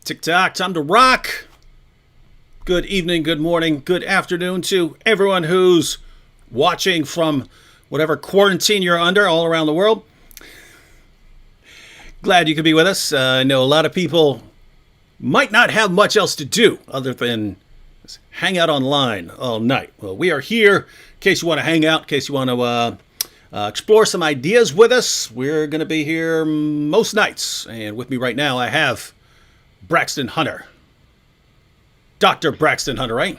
Tick-tock, time to rock. Good evening, good morning, good afternoon to everyone who's watching from whatever quarantine you're under all around the world. Glad you could be with us. I know a lot of people might not have much else to do other than just hang out online all night. Well, we are here in case you want to hang out, in case you want to explore some ideas with us. We're going to be here most nights. And with me right now, I have Braxton Hunter. Dr. Braxton Hunter, right?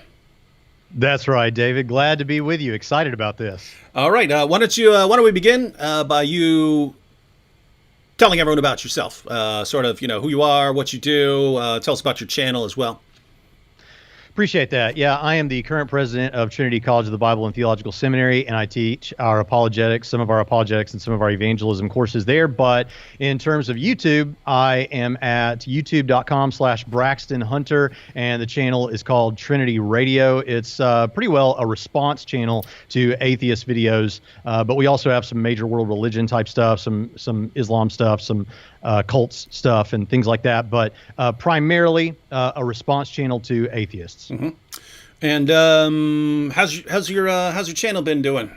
That's right, David. Glad to be with you. Excited about this. All right. Why don't we begin by you telling everyone about yourself, sort of, who you are, what you do. Tell us about your channel as well. Appreciate that. Yeah, I am the current president of Trinity College of the Bible and Theological Seminary, and I teach our apologetics, some of our apologetics and some of our evangelism courses there. But in terms of YouTube, I am at youtube.com/Braxton Hunter, and the channel is called Trinity Radio. It's pretty well a response channel to atheist videos, but we also have some major world religion type stuff, some Islam stuff, some cults stuff and things like that, but primarily a response channel to atheists. Mm-hmm. And how's your channel been doing?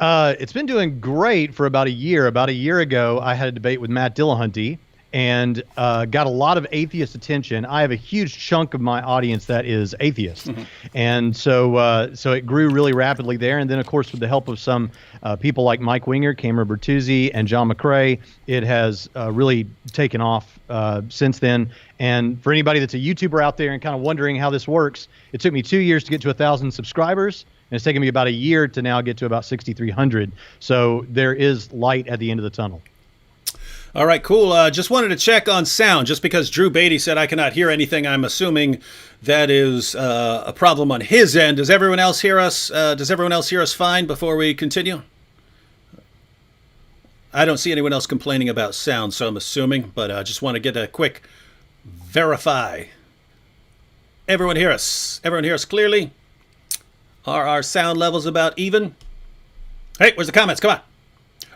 It's been doing great for about a year. About a year ago, I had a debate with Matt Dillahunty and got a lot of atheist attention. I have a huge chunk of my audience that is atheist. Mm-hmm. And so it grew really rapidly there. And then, of course, with the help of some people like Mike Winger, Cameron Bertuzzi, and John McCrae, it has really taken off since then. And for anybody that's a YouTuber out there and kind of wondering how this works, it took me 2 years to get to 1,000 subscribers. And it's taken me about a year to now get to about 6,300. So there is light at the end of the tunnel. All right, cool. Just wanted to check on sound. Just because Drew Beatty said I cannot hear anything, I'm assuming that is a problem on his end. Does everyone else hear us? Does everyone else hear us fine before we continue? I don't see anyone else complaining about sound, so I'm assuming. But I just want to get a quick verify. Everyone hear us? Everyone hear us clearly? Are our sound levels about even? Hey, where's the comments? Come on.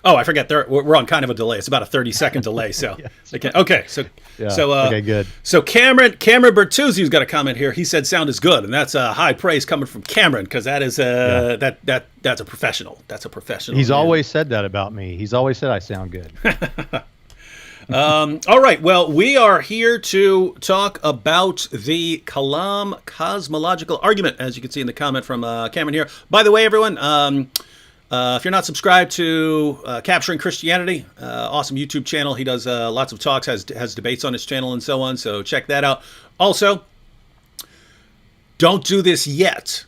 Oh, I forget. We're on kind of a delay. It's about a 30-second delay. So, yes. Okay. Okay, good. So Cameron Bertuzzi's got a comment here. He said sound is good, and that's high praise coming from Cameron because that is that's a professional. That's a professional. He's always said that about me. He's always said I sound good. All right. Well, we are here to talk about the Kalam Cosmological Argument, as you can see in the comment from Cameron here. By the way, everyone. If you're not subscribed to Capturing Christianity, awesome YouTube channel. He does lots of talks, has debates on his channel and so on. So check that out. Also, don't do this yet.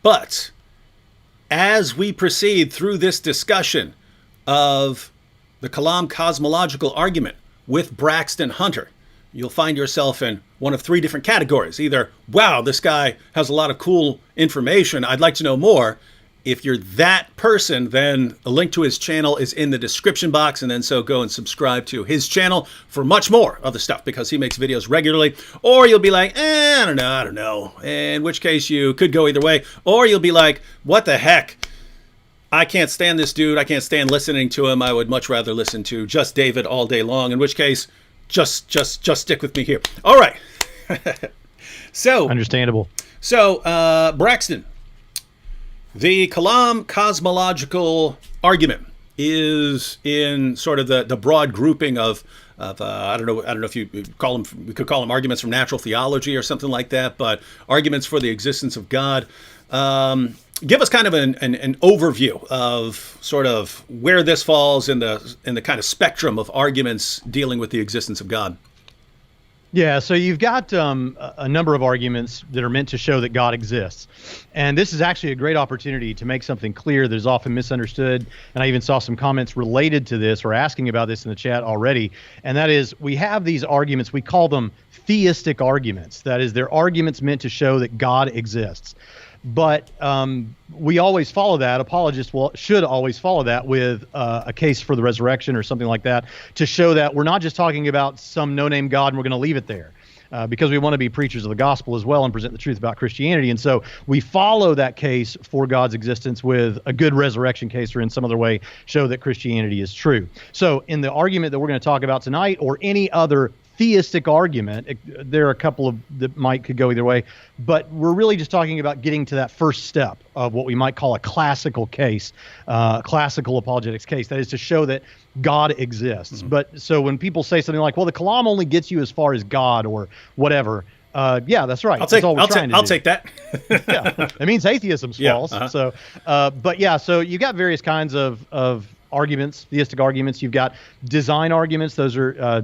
But as we proceed through this discussion of the Kalam Cosmological Argument with Braxton Hunter, you'll find yourself in one of three different categories. Either, wow, this guy has a lot of cool information, I'd like to know more. If you're that person, then a link to his channel is in the description box, and then so go and subscribe to his channel for much more of the stuff because he makes videos regularly. Or you'll be like, I don't know, in which case you could go either way. Or you'll be like, what the heck? I can't stand this dude. I can't stand listening to him. I would much rather listen to just David all day long, in which case, just stick with me here. All right. So understandable. So, Braxton. The Kalam Cosmological Argument is in sort of the broad grouping of I don't know if you call them, we could call them arguments from natural theology or something like that, but arguments for the existence of God. Give us kind of an overview of sort of where this falls in the kind of spectrum of arguments dealing with the existence of God. Yeah, so you've got a number of arguments that are meant to show that God exists. And this is actually a great opportunity to make something clear that is often misunderstood. And I even saw some comments related to this or asking about this in the chat already. And that is, we have these arguments, we call them theistic arguments. That is, they're arguments meant to show that God exists. But we always follow that. Apologists should always follow that with a case for the resurrection or something like that to show that we're not just talking about some no-name God and we're going to leave it there. Because we want to be preachers of the gospel as well and present the truth about Christianity. And so we follow that case for God's existence with a good resurrection case or in some other way show that Christianity is true. So in the argument that we're going to talk about tonight or any other theistic argument. There are a couple of that could go either way, but we're really just talking about getting to that first step of what we might call a classical case, classical apologetics case. That is to show that God exists. But so when people say something like, well, the Kalam only gets you as far as God or whatever, yeah, that's right. I'll take that. Yeah, it means atheism's false. So, but yeah, so you got various kinds of arguments, theistic arguments. You've got design arguments. Those are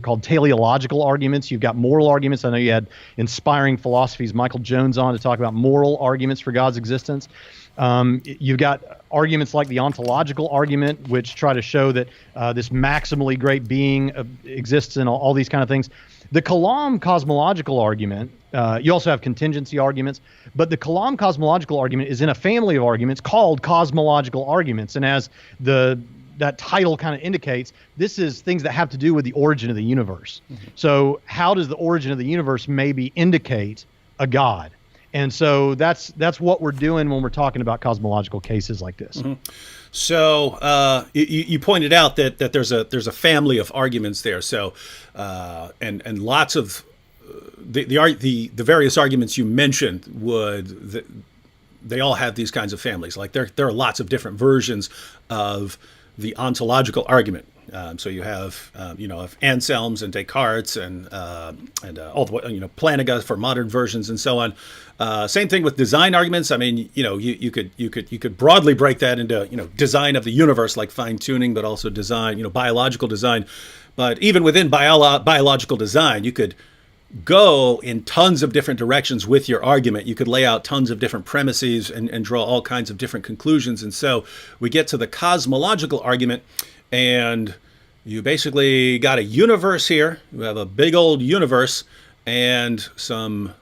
called teleological arguments. You've got moral arguments. I know you had Inspiring Philosophy's Michael Jones on to talk about moral arguments for God's existence. You've got arguments like the ontological argument, which try to show that this maximally great being exists and all these kind of things. The Kalam cosmological argument, you also have contingency arguments, but the Kalam cosmological argument is in a family of arguments called cosmological arguments. And as that title kind of indicates, this is things that have to do with the origin of the universe. So how does the origin of the universe maybe indicate a God? And so that's what we're doing when we're talking about cosmological cases like this. So you pointed out that there's a family of arguments there. So and lots of the various arguments you mentioned they all have these kinds of families. Like there are lots of different versions of the ontological argument. So you have of Anselm's and Descartes and all the Plantinga for modern versions and so on. Same thing with design arguments. I mean, you could broadly break that into design of the universe, like fine tuning, but also design, biological design. But even within biological design, you could go in tons of different directions with your argument. You could lay out tons of different premises and draw all kinds of different conclusions. And so we get to the cosmological argument, and you basically got a universe here. You have a big old universe and some,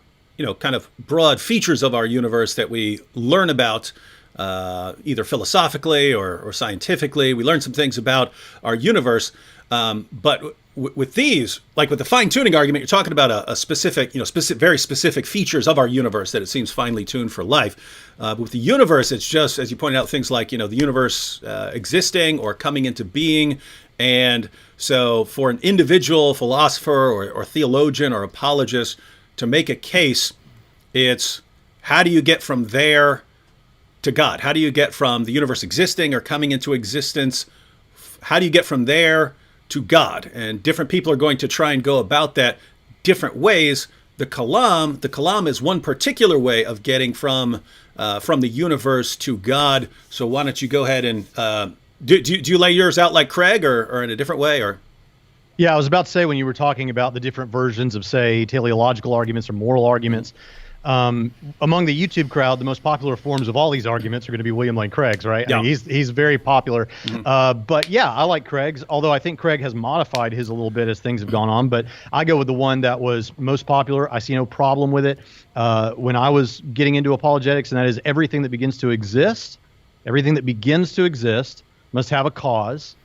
kind of broad features of our universe that we learn about either philosophically or scientifically. We learn some things about our universe. But with these, like with the fine-tuning argument, you're talking about a specific, very specific features of our universe that it seems finely tuned for life. But with the universe, it's just, as you pointed out, things like, the universe existing or coming into being. And so for an individual philosopher or theologian or apologist to make a case, it's how do you get from there to God? How do you get from the universe existing or coming into existence? How do you get from there to God? And different people are going to try and go about that different ways. The Kalam is one particular way of getting from the universe to God. So why don't you go ahead and do you lay yours out like Craig or in a different way? Or yeah, I was about to say, when you were talking about the different versions of, say, teleological arguments or moral arguments, among the YouTube crowd, the most popular forms of all these arguments are going to be William Lane Craig's, right? Yeah. I mean, he's very popular. But yeah, I like Craig's, although I think Craig has modified his a little bit as things have gone on. But I go with the one that was most popular. I see no problem with it when I was getting into apologetics, and that is everything that begins to exist must have a cause.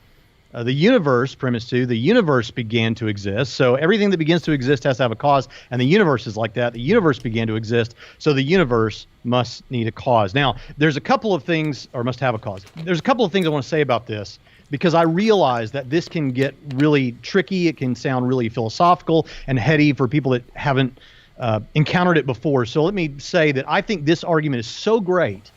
The universe, premise 2, the universe began to exist. So everything that begins to exist has to have a cause, and the universe is like that. The universe began to exist, so the universe must need a cause. Now, there's a couple of things, or must have a cause. There's a couple of things I want to say about this, because I realize that this can get really tricky. It can sound really philosophical and heady for people that haven't encountered it before. So let me say that I think this argument is so great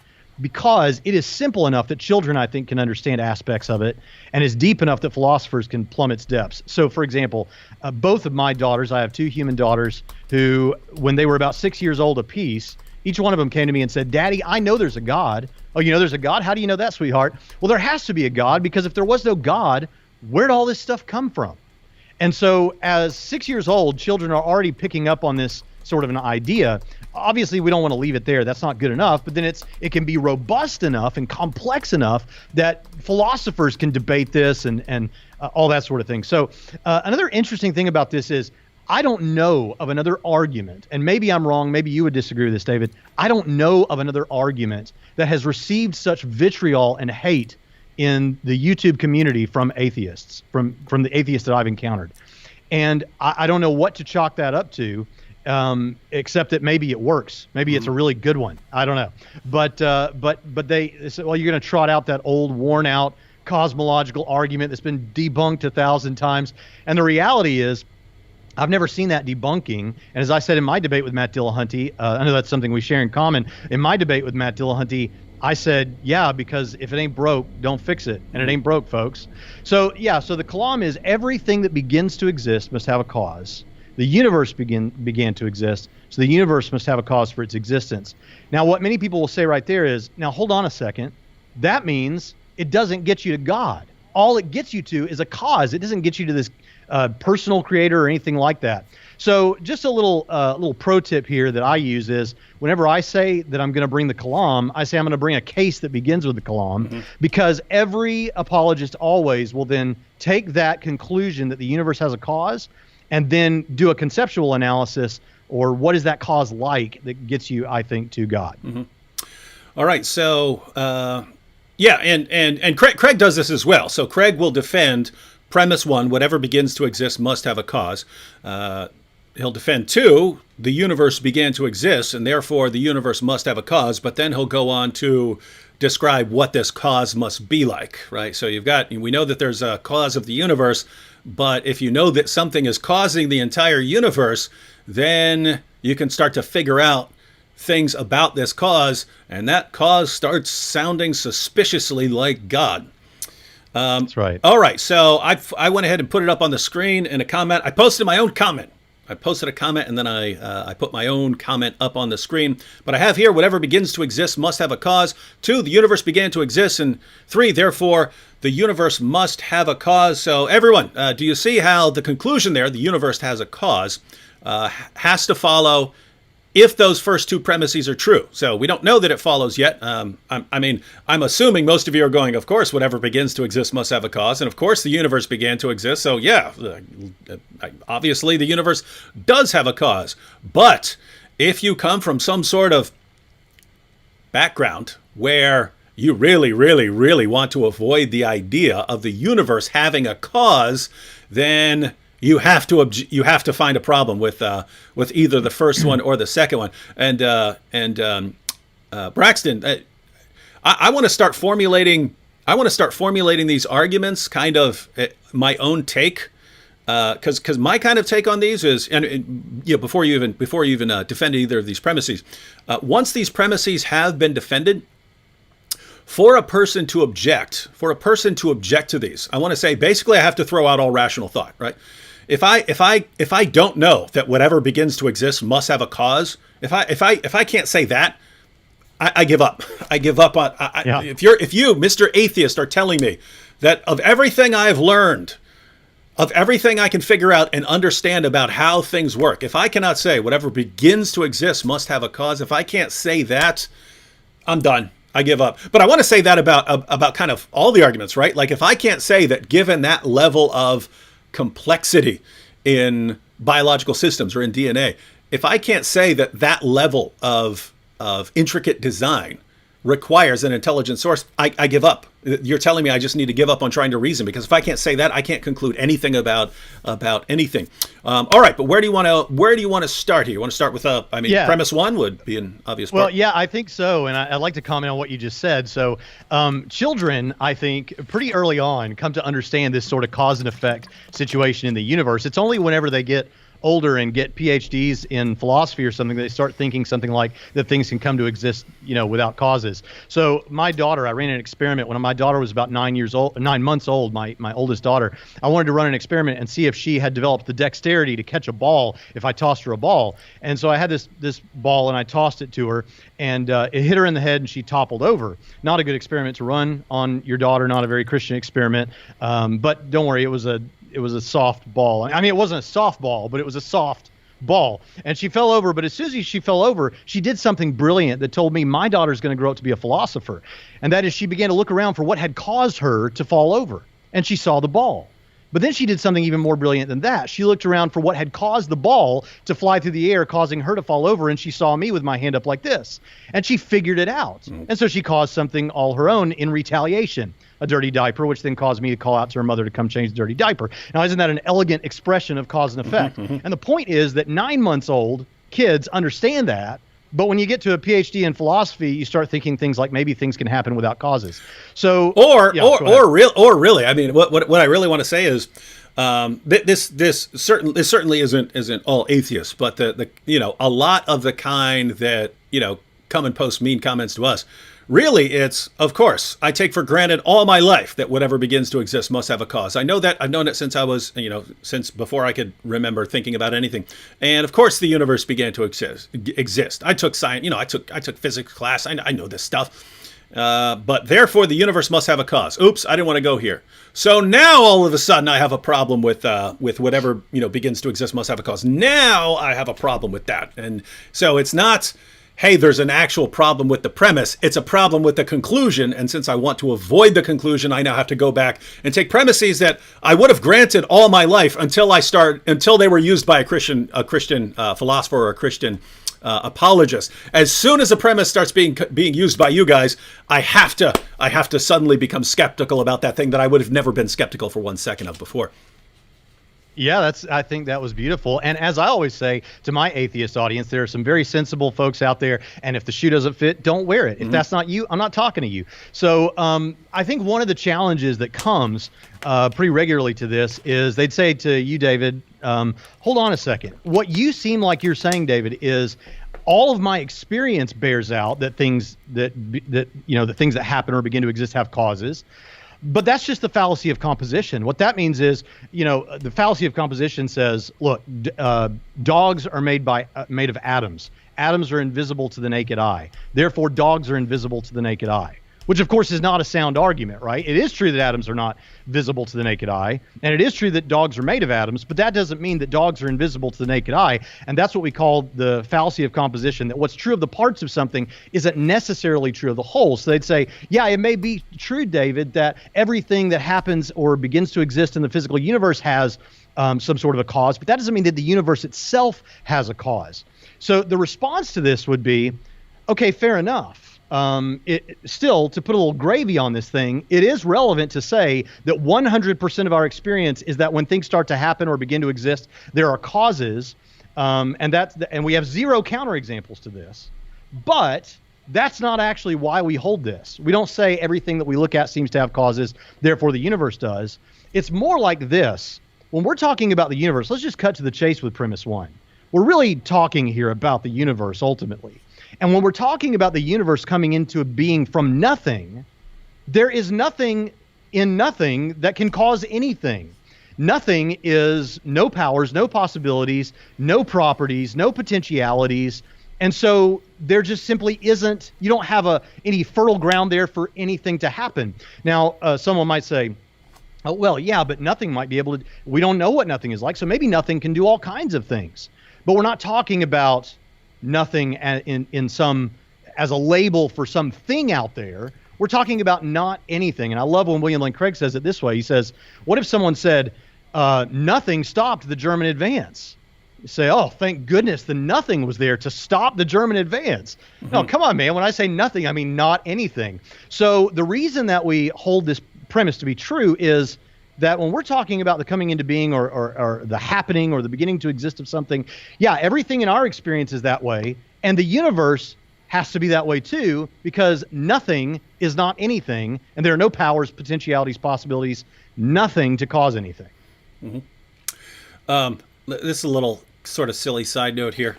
because it is simple enough that children, I think, can understand aspects of it, and is deep enough that philosophers can plumb its depths. So, for example, both of my daughters, I have 2 human daughters, who, when they were about 6 years old apiece, each one of them came to me and said, "Daddy, I know there's a God." "Oh, you know there's a God? How do you know that, sweetheart?" "Well, there has to be a God, because if there was no God, where'd all this stuff come from?" And so as 6 years old, children are already picking up on this sort of an idea. Obviously, we don't want to leave it there. That's not good enough. But then it can be robust enough and complex enough that philosophers can debate this and all that sort of thing. So another interesting thing about this is I don't know of another argument, and maybe I'm wrong. Maybe you would disagree with this, David. I don't know of another argument that has received such vitriol and hate in the YouTube community from atheists, from the atheists that I've encountered. And I don't know what to chalk that up to. Except that maybe it works. Maybe it's a really good one. I don't know. But they said, well, you're going to trot out that old, worn out cosmological argument that's been debunked 1,000 times. And the reality is, I've never seen that debunking. And as I said in my debate with Matt Dillahunty, I know that's something we share in common. In my debate with Matt Dillahunty, I said, yeah, because if it ain't broke, don't fix it. And it ain't broke, folks. So, yeah, so the Kalam is everything that begins to exist must have a cause. The universe began to exist, so the universe must have a cause for its existence. Now, what many people will say right there is, now, hold on a second. That means it doesn't get you to God. All it gets you to is a cause. It doesn't get you to this personal creator or anything like that. So just a little pro tip here that I use is whenever I say that I'm going to bring the Kalam, I say I'm going to bring a case that begins with the Kalam, because every apologist always will then take that conclusion that the universe has a cause and then do a conceptual analysis, or what is that cause like that gets you, I think, to God. All right. So, yeah, and Craig does this as well. So Craig will defend premise 1, whatever begins to exist must have a cause. He'll defend 2, the universe began to exist, and therefore the universe must have a cause, but then he'll go on to describe what this cause must be like, right? So we know that there's a cause of the universe, but if you know that something is causing the entire universe, then you can start to figure out things about this cause, and that cause starts sounding suspiciously like God. That's right. All right, so I went ahead and put it up on the screen in a comment. I posted my own comment. I posted a comment, and then I put my own comment up on the screen. But I have here, whatever begins to exist must have a cause. 2, the universe began to exist. And 3, therefore, the universe must have a cause. So everyone, do you see how the conclusion there, the universe has a cause, has to follow if those first 2 premises are true? So we don't know that it follows yet. I'm assuming most of you are going, of course, whatever begins to exist must have a cause. And of course, the universe began to exist. So yeah, obviously the universe does have a cause. But if you come from some sort of background where you really, really, really want to avoid the idea of the universe having a cause, then you have to find a problem with either the first one or the second one. And Braxton, I want to start formulating these arguments, kind of my own take, because my kind of take on these is, and before you even defend either of these premises, once these premises have been defended, for a person to object to these, I want to say basically I have to throw out all rational thought, right? If I don't know that whatever begins to exist must have a cause, if I can't say that, I give up. I give up on. If you, Mr. Atheist, are telling me that of everything I've learned, of everything I can figure out and understand about how things work, if I cannot say whatever begins to exist must have a cause, if I can't say that, I'm done. I give up. But I want to say that about kind of all the arguments, right? Like if I can't say that given that level of complexity in biological systems or in DNA, if I can't say that level of intricate design requires an intelligent source, I give up. You're telling me I just need to give up on trying to reason, because if I can't say that, I can't conclude anything about anything. All right, but where do you want to start here? You want to start with premise 1 would be an obvious part. Well, yeah, I think so, and I'd like to comment on what you just said. So, children, I think, pretty early on, come to understand this sort of cause and effect situation in the universe. It's only whenever they get older and get PhDs in philosophy or something, they start thinking something like that things can come to exist, without causes. So my daughter, I ran an experiment when my daughter was about 9 months old, my oldest daughter. I wanted to run an experiment and see if she had developed the dexterity to catch a ball if I tossed her a ball. And so I had this ball and I tossed it to her, and it hit her in the head and she toppled over. Not a good experiment to run on your daughter, not a very Christian experiment. But don't worry, it was a soft ball. I mean, it wasn't a soft ball, but it was a soft ball. And she fell over, but as soon as she fell over, she did something brilliant that told me my daughter's going to grow up to be a philosopher. And that is, she began to look around for what had caused her to fall over. And she saw the ball. But then she did something even more brilliant than that. She looked around for what had caused the ball to fly through the air, causing her to fall over, and she saw me with my hand up like this. And she figured it out. And so she caused something all her own in retaliation, a dirty diaper, which then caused me to call out to her mother to come change the dirty diaper. Now, isn't that an elegant expression of cause and effect? And the point is that 9 months old kids understand that. But when you get to a PhD in philosophy, you start thinking things like maybe things can happen without causes. So, really, I mean, what I really want to say is, This certainly isn't all atheists, but the a lot of the kind that come and post mean comments to us. Really, it's, of course, I take for granted all my life that whatever begins to exist must have a cause. I know that. I've known it since I was, since before I could remember thinking about anything. And of course, the universe began to exist. I took science, I took physics class. I know this stuff. But therefore, the universe must have a cause. Oops, I didn't want to go here. So now, all of a sudden, I have a problem with whatever begins to exist must have a cause. Now I have a problem with that, and so it's not, hey, there's an actual problem with the premise. It's a problem with the conclusion, and since I want to avoid the conclusion, I now have to go back and take premises that I would have granted all my life until they were used by a Christian philosopher or a Christian apologist. As soon as a premise starts being used by you guys, I have to suddenly become skeptical about that thing that I would have never been skeptical for 1 second of before. Yeah, I think that was beautiful. And as I always say to my atheist audience, there are some very sensible folks out there. And if the shoe doesn't fit, don't wear it. If that's not you, I'm not talking to you. So I think one of the challenges that comes pretty regularly to this is they'd say to you, David, hold on a second. What you seem like you're saying, David, is all of my experience bears out that things that the things that happen or begin to exist have causes. But that's just the fallacy of composition. What that means is, the fallacy of composition says, look, dogs are made of atoms. Atoms are invisible to the naked eye. Therefore, dogs are invisible to the naked eye, which, of course, is not a sound argument, right? It is true that atoms are not visible to the naked eye, and it is true that dogs are made of atoms, but that doesn't mean that dogs are invisible to the naked eye, and that's what we call the fallacy of composition, that what's true of the parts of something isn't necessarily true of the whole. So they'd say, yeah, it may be true, David, that everything that happens or begins to exist in the physical universe has some sort of a cause, but that doesn't mean that the universe itself has a cause. So the response to this would be, okay, fair enough. Still, to put a little gravy on this thing, it is relevant to say that 100% of our experience is that when things start to happen or begin to exist, there are causes, and we have zero counterexamples to this. But that's not actually why we hold this. We don't say everything that we look at seems to have causes, therefore the universe does. It's more like this. When we're talking about the universe, let's just cut to the chase with premise one. We're really talking here about the universe ultimately. And when we're talking about the universe coming into a being from nothing, there is nothing in nothing that can cause anything. Nothing is no powers, no possibilities, no properties, no potentialities. And so there just simply isn't, you don't have any fertile ground there for anything to happen. Now, someone might say, oh, well, yeah, but nothing might be able to, we don't know what nothing is like, so maybe nothing can do all kinds of things. But we're not talking about nothing in some as a label for something out there. We're talking about not anything. And I love when William Lane Craig says it this way. He says, what if someone said nothing stopped the German advance? You say, oh, thank goodness the nothing was there to stop the German advance. No, come on, man. When I say nothing, I mean not anything. So the reason that we hold this premise to be true is that when we're talking about the coming into being or the happening or the beginning to exist of something, yeah, everything in our experience is that way. And the universe has to be that way too, because nothing is not anything. And there are no powers, potentialities, possibilities, nothing to cause anything. Mm-hmm. This is a little sort of silly side note here.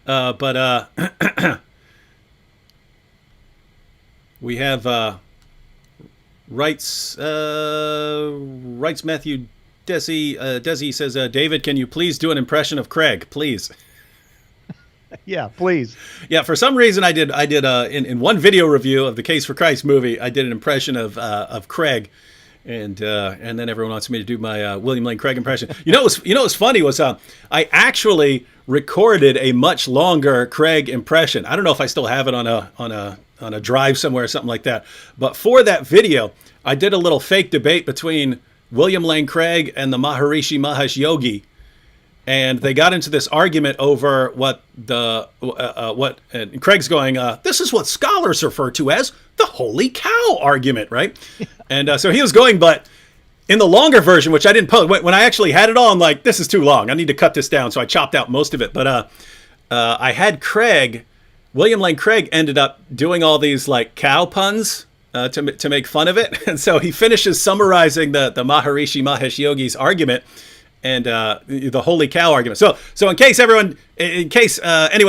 But we have... Writes Matthew Desi says, David, can you please do an impression of Craig, please? Yeah, please. Yeah, for some reason I did in one video review of the Case for Christ movie, I did an impression of Craig, and then everyone wants me to do my William Lane Craig impression. What's funny was I actually recorded a much longer Craig impression. I don't know if I still have it on a drive somewhere or something like that. But for that video, I did a little fake debate between William Lane Craig and the Maharishi Mahesh Yogi. And they got into this argument over and Craig's going, this is what scholars refer to as the holy cow argument, right? And so he was going, but in the longer version, which I didn't post, when I actually had it all, I'm like, this is too long. I need to cut this down. So I chopped out most of it. But I had William Lane Craig ended up doing all these like cow puns to make fun of it. And so he finishes summarizing the Maharishi Mahesh Yogi's argument and the holy cow argument. So in case anyone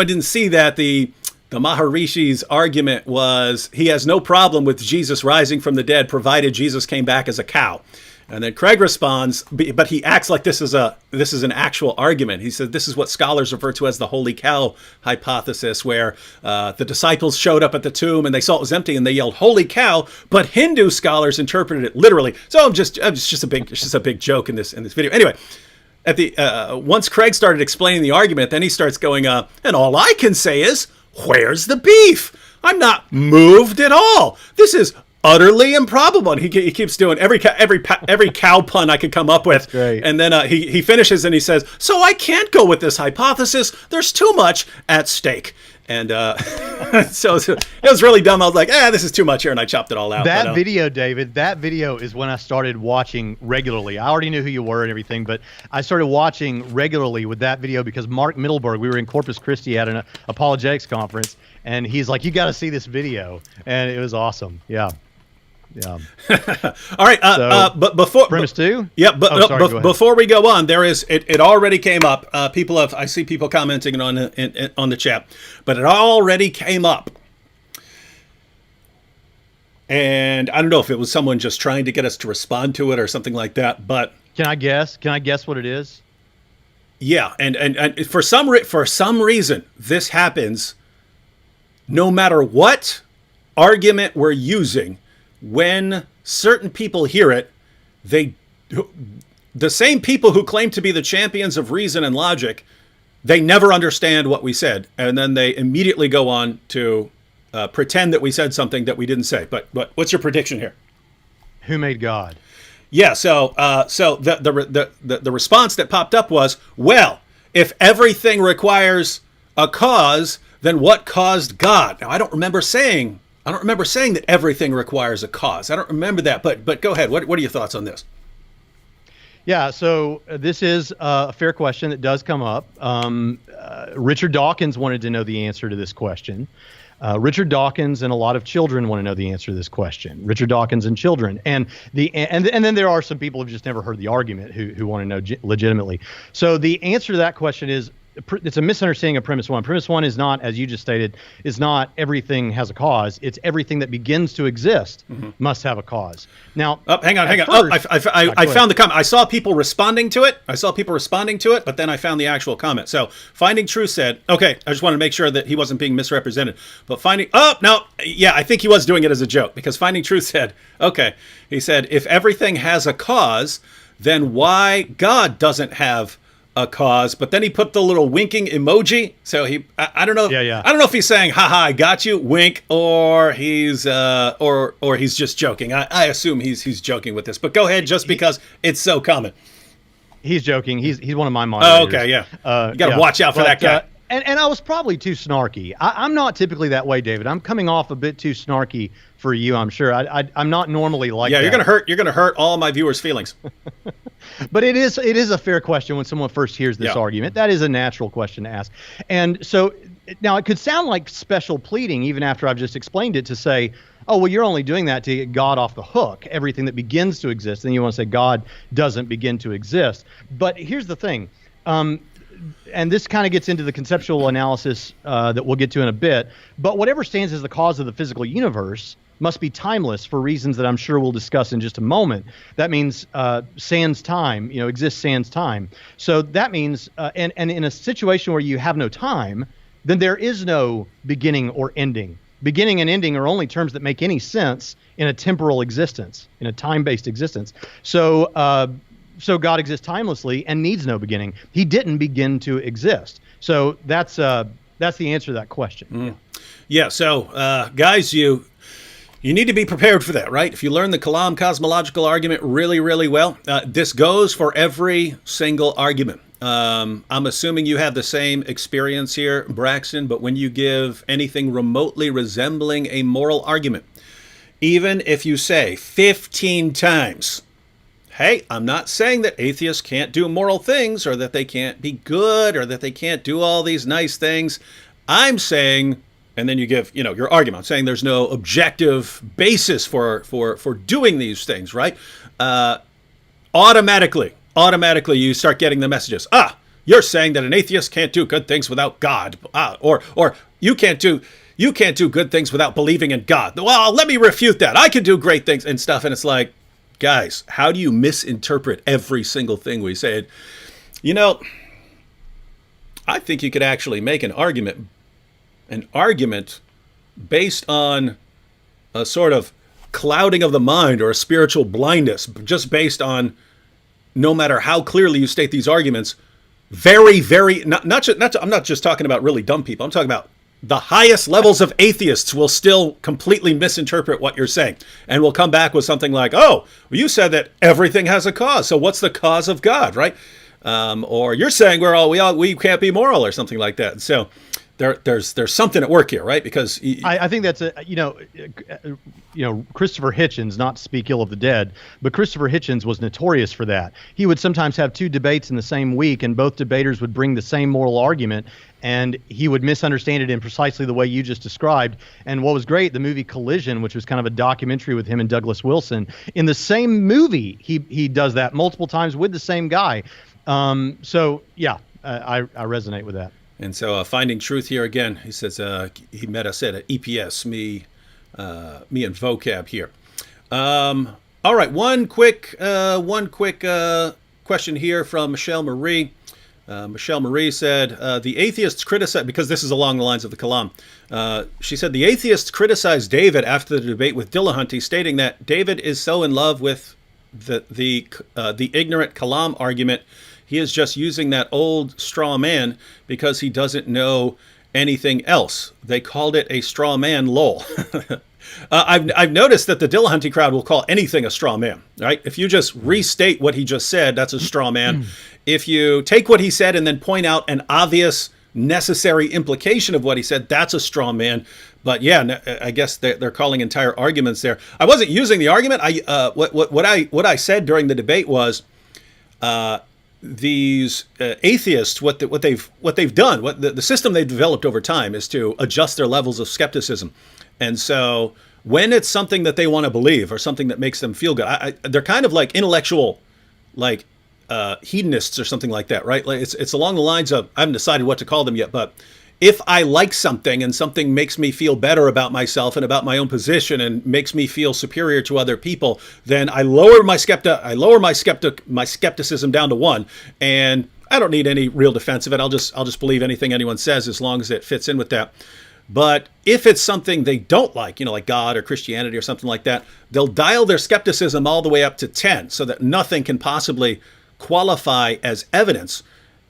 didn't see that, the Maharishi's argument was he has no problem with Jesus rising from the dead, provided Jesus came back as a cow. And then Craig responds, but he acts like this is an actual argument. He said this is what scholars refer to as the holy cow hypothesis, where the disciples showed up at the tomb and they saw it was empty and they yelled "holy cow," but Hindu scholars interpreted it literally. So it's just a big joke in this video. Anyway, at the once Craig started explaining the argument, then he starts going, and all I can say is, where's the beef? I'm not moved at all. This is utterly improbable. And he keeps doing every cow pun I could come up with. That's great. And then he finishes and he says, so I can't go with this hypothesis. There's too much at stake. And so it was really dumb. I was like, this is too much here. And I chopped it all out. That video, David, that video is when I started watching regularly. I already knew who you were and everything, but I started watching regularly with that video because Mark Middleberg, we were in Corpus Christi at an apologetics conference, and he's like, you got to see this video. And it was awesome. Yeah. Yeah. All right. But before premise two. Yeah. But before we go on, there is it already came up. I see people commenting on the chat, but it already came up. And I don't know if it was someone just trying to get us to respond to it or something like that. But can I guess? Can I guess what it is? Yeah. And for some reason, this happens no matter what argument we're using. When certain people hear it, the same people who claim to be the champions of reason and logic, they never understand what we said, and then they immediately go on to pretend that we said something that we didn't say. But what's your prediction here? Who made God? Yeah. So the response that popped up was, well, if everything requires a cause, then what caused God? Now I don't remember saying that everything requires a cause. I don't remember that, but go ahead. What are your thoughts on this? Yeah, so this is a fair question that does come up. Richard Dawkins wanted to know the answer to this question. Richard Dawkins and a lot of children want to know the answer to this question. Richard Dawkins and children, and then there are some people who've just never heard the argument who want to know legitimately. So the answer to that question is, it's a misunderstanding of premise one. Premise one is not, as you just stated, is not everything has a cause. It's everything that begins to exist must have a cause. Now, hang on. First, I found the comment. I saw people responding to it. But then I found the actual comment. So Finding Truth said, okay, I just wanted to make sure that he wasn't being misrepresented. But I think he was doing it as a joke, because Finding Truth said, okay, he said, if everything has a cause, then why God doesn't have a cause? But then he put the little winking emoji. So I don't know. Yeah. I don't know if he's saying, haha, I got you, wink, or he's just joking. I assume he's joking with this, but go ahead, just because it's so common. He's joking. He's one of my moderators. Oh, okay. Yeah. You got to watch out for that guy. And I was probably too snarky. I'm not typically that way, David. I'm coming off a bit too snarky for you, I'm sure. I'm not normally like that. Yeah, you're gonna hurt all my viewers' feelings. But it is a fair question when someone first hears this argument. That is a natural question to ask. And so now it could sound like special pleading, even after I've just explained it, to say, oh, well, you're only doing that to get God off the hook. Everything that begins to exist, then you want to say God doesn't begin to exist. But here's the thing. And this kind of gets into the conceptual analysis that we'll get to in a bit. But whatever stands as the cause of the physical universe must be timeless for reasons that I'm sure we'll discuss in just a moment. That means sans time, exists sans time. So that means, and in a situation where you have no time, then there is no beginning or ending. Beginning and ending are only terms that make any sense in a temporal existence, in a time-based existence. So God exists timelessly and needs no beginning. He didn't begin to exist. So that's the answer to that question. Yeah. So guys, you need to be prepared for that, right? If you learn the Kalam Cosmological Argument really, really well, this goes for every single argument. I'm assuming you have the same experience here, Braxton, but when you give anything remotely resembling a moral argument, even if you say 15 times, hey, I'm not saying that atheists can't do moral things or that they can't be good or that they can't do all these nice things. I'm saying and then you give, your argument. I'm saying there's no objective basis for doing these things, right? Automatically you start getting the messages. You're saying that an atheist can't do good things without God. Or you can't do good things without believing in God. Well, let me refute that. I can do great things and stuff. And it's like, guys, how do you misinterpret every single thing we say? I think you could actually make an argument based on a sort of clouding of the mind or a spiritual blindness, just based on, no matter how clearly you state these arguments, very, very, I'm not just talking about really dumb people. I'm talking about the highest levels of atheists will still completely misinterpret what you're saying, and will come back with something like, "Oh, well, you said that everything has a cause. So what's the cause of God, right?" Or you're saying we can't be moral or something like that. So there's something at work here, right? Because I think that's Christopher Hitchens, not to speak ill of the dead, but Christopher Hitchens was notorious for that. He would sometimes have two debates in the same week, and both debaters would bring the same moral argument, and he would misunderstand it in precisely the way you just described. And what was great, the movie Collision, which was kind of a documentary with him and Douglas Wilson, in the same movie, he does that multiple times with the same guy. I resonate with that. And so finding truth here again, he says he met us at EPS, me and Vocab here. All right, one quick question here from Michelle Marie. Michelle Marie said, the atheists criticize, because this is along the lines of the Kalam, she said, the atheists criticized David after the debate with Dillahunty, stating that David is so in love with the ignorant Kalam argument, he is just using that old straw man because he doesn't know anything else. They called it a straw man, lol. I've noticed that the Dillahunty crowd will call anything a straw man, right? If you just restate what he just said, that's a straw man. If you take what he said and then point out an obvious necessary implication of what he said, that's a straw man. But yeah, I guess they're calling entire arguments there. I wasn't using the argument. What I said during the debate was, these atheists, what they've done, the system they've developed over time is to adjust their levels of skepticism. And so when it's something that they want to believe or something that makes them feel good, they're kind of like intellectual, like hedonists or something like that, right? Like it's along the lines of, I haven't decided what to call them yet, but if I like something and something makes me feel better about myself and about my own position and makes me feel superior to other people, then I lower my skepticism down to 1, and I don't need any real defense of it. I'll just believe anything anyone says as long as it fits in with that. But if it's something they don't like, like God or Christianity or something like that, they'll dial their skepticism all the way up to 10 so that nothing can possibly qualify as evidence.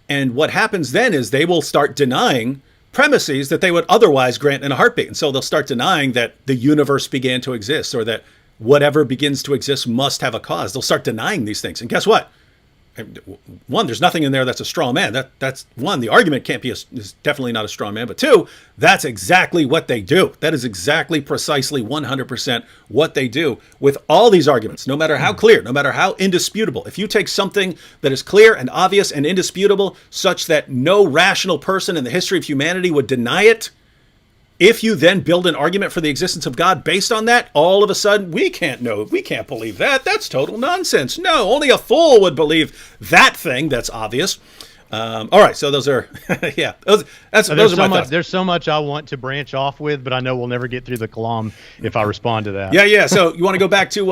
And what happens then is they will start denying premises that they would otherwise grant in a heartbeat. And so they'll start denying that the universe began to exist or that whatever begins to exist must have a cause. They'll start denying these things. And guess what? 1, there's nothing in there that's a straw man. That's 1, the argument can't be is definitely not a straw man. But 2, that's exactly what they do. That is exactly precisely 100% what they do with all these arguments, no matter how clear, no matter how indisputable. If you take something that is clear and obvious and indisputable, such that no rational person in the history of humanity would deny it, if you then build an argument for the existence of God based on that, all of a sudden, we can't believe that. That's total nonsense. No, only a fool would believe that thing that's obvious. All right, so those are, yeah, those are my thoughts. There's so much I want to branch off with, but I know we'll never get through the Kalam if I respond to that. Yeah. So you want to go back to,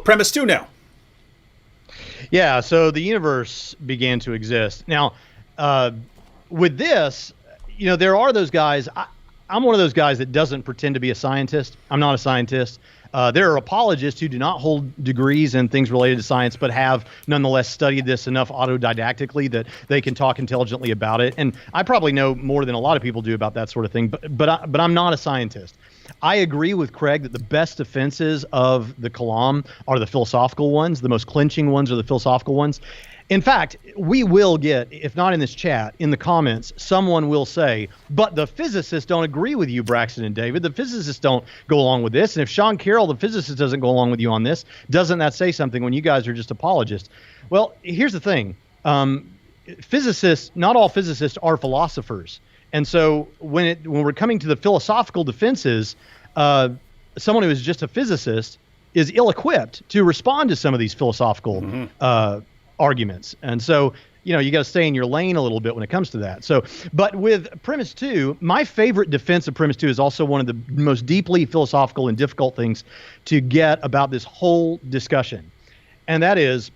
premise 2 now. Yeah, so the universe began to exist. Now, with this, there are those guys. I'm one of those guys that doesn't pretend to be a scientist. I'm not a scientist. There are apologists who do not hold degrees in things related to science, but have nonetheless studied this enough autodidactically that they can talk intelligently about it. And I probably know more than a lot of people do about that sort of thing, but I'm not a scientist. I agree with Craig that the best defenses of the Kalam are the philosophical ones. The most clinching ones are the philosophical ones. In fact, we will get, if not in this chat, in the comments, someone will say, but the physicists don't agree with you, Braxton and David. The physicists don't go along with this. And if Sean Carroll, the physicist, doesn't go along with you on this, doesn't that say something when you guys are just apologists? Well, here's the thing. Physicists, not all physicists are philosophers. And so when we're coming to the philosophical defenses, someone who is just a physicist is ill-equipped to respond to some of these philosophical arguments. And so, you got to stay in your lane a little bit when it comes to that. So, but with premise 2, my favorite defense of premise 2 is also one of the most deeply philosophical and difficult things to get about this whole discussion. And that is,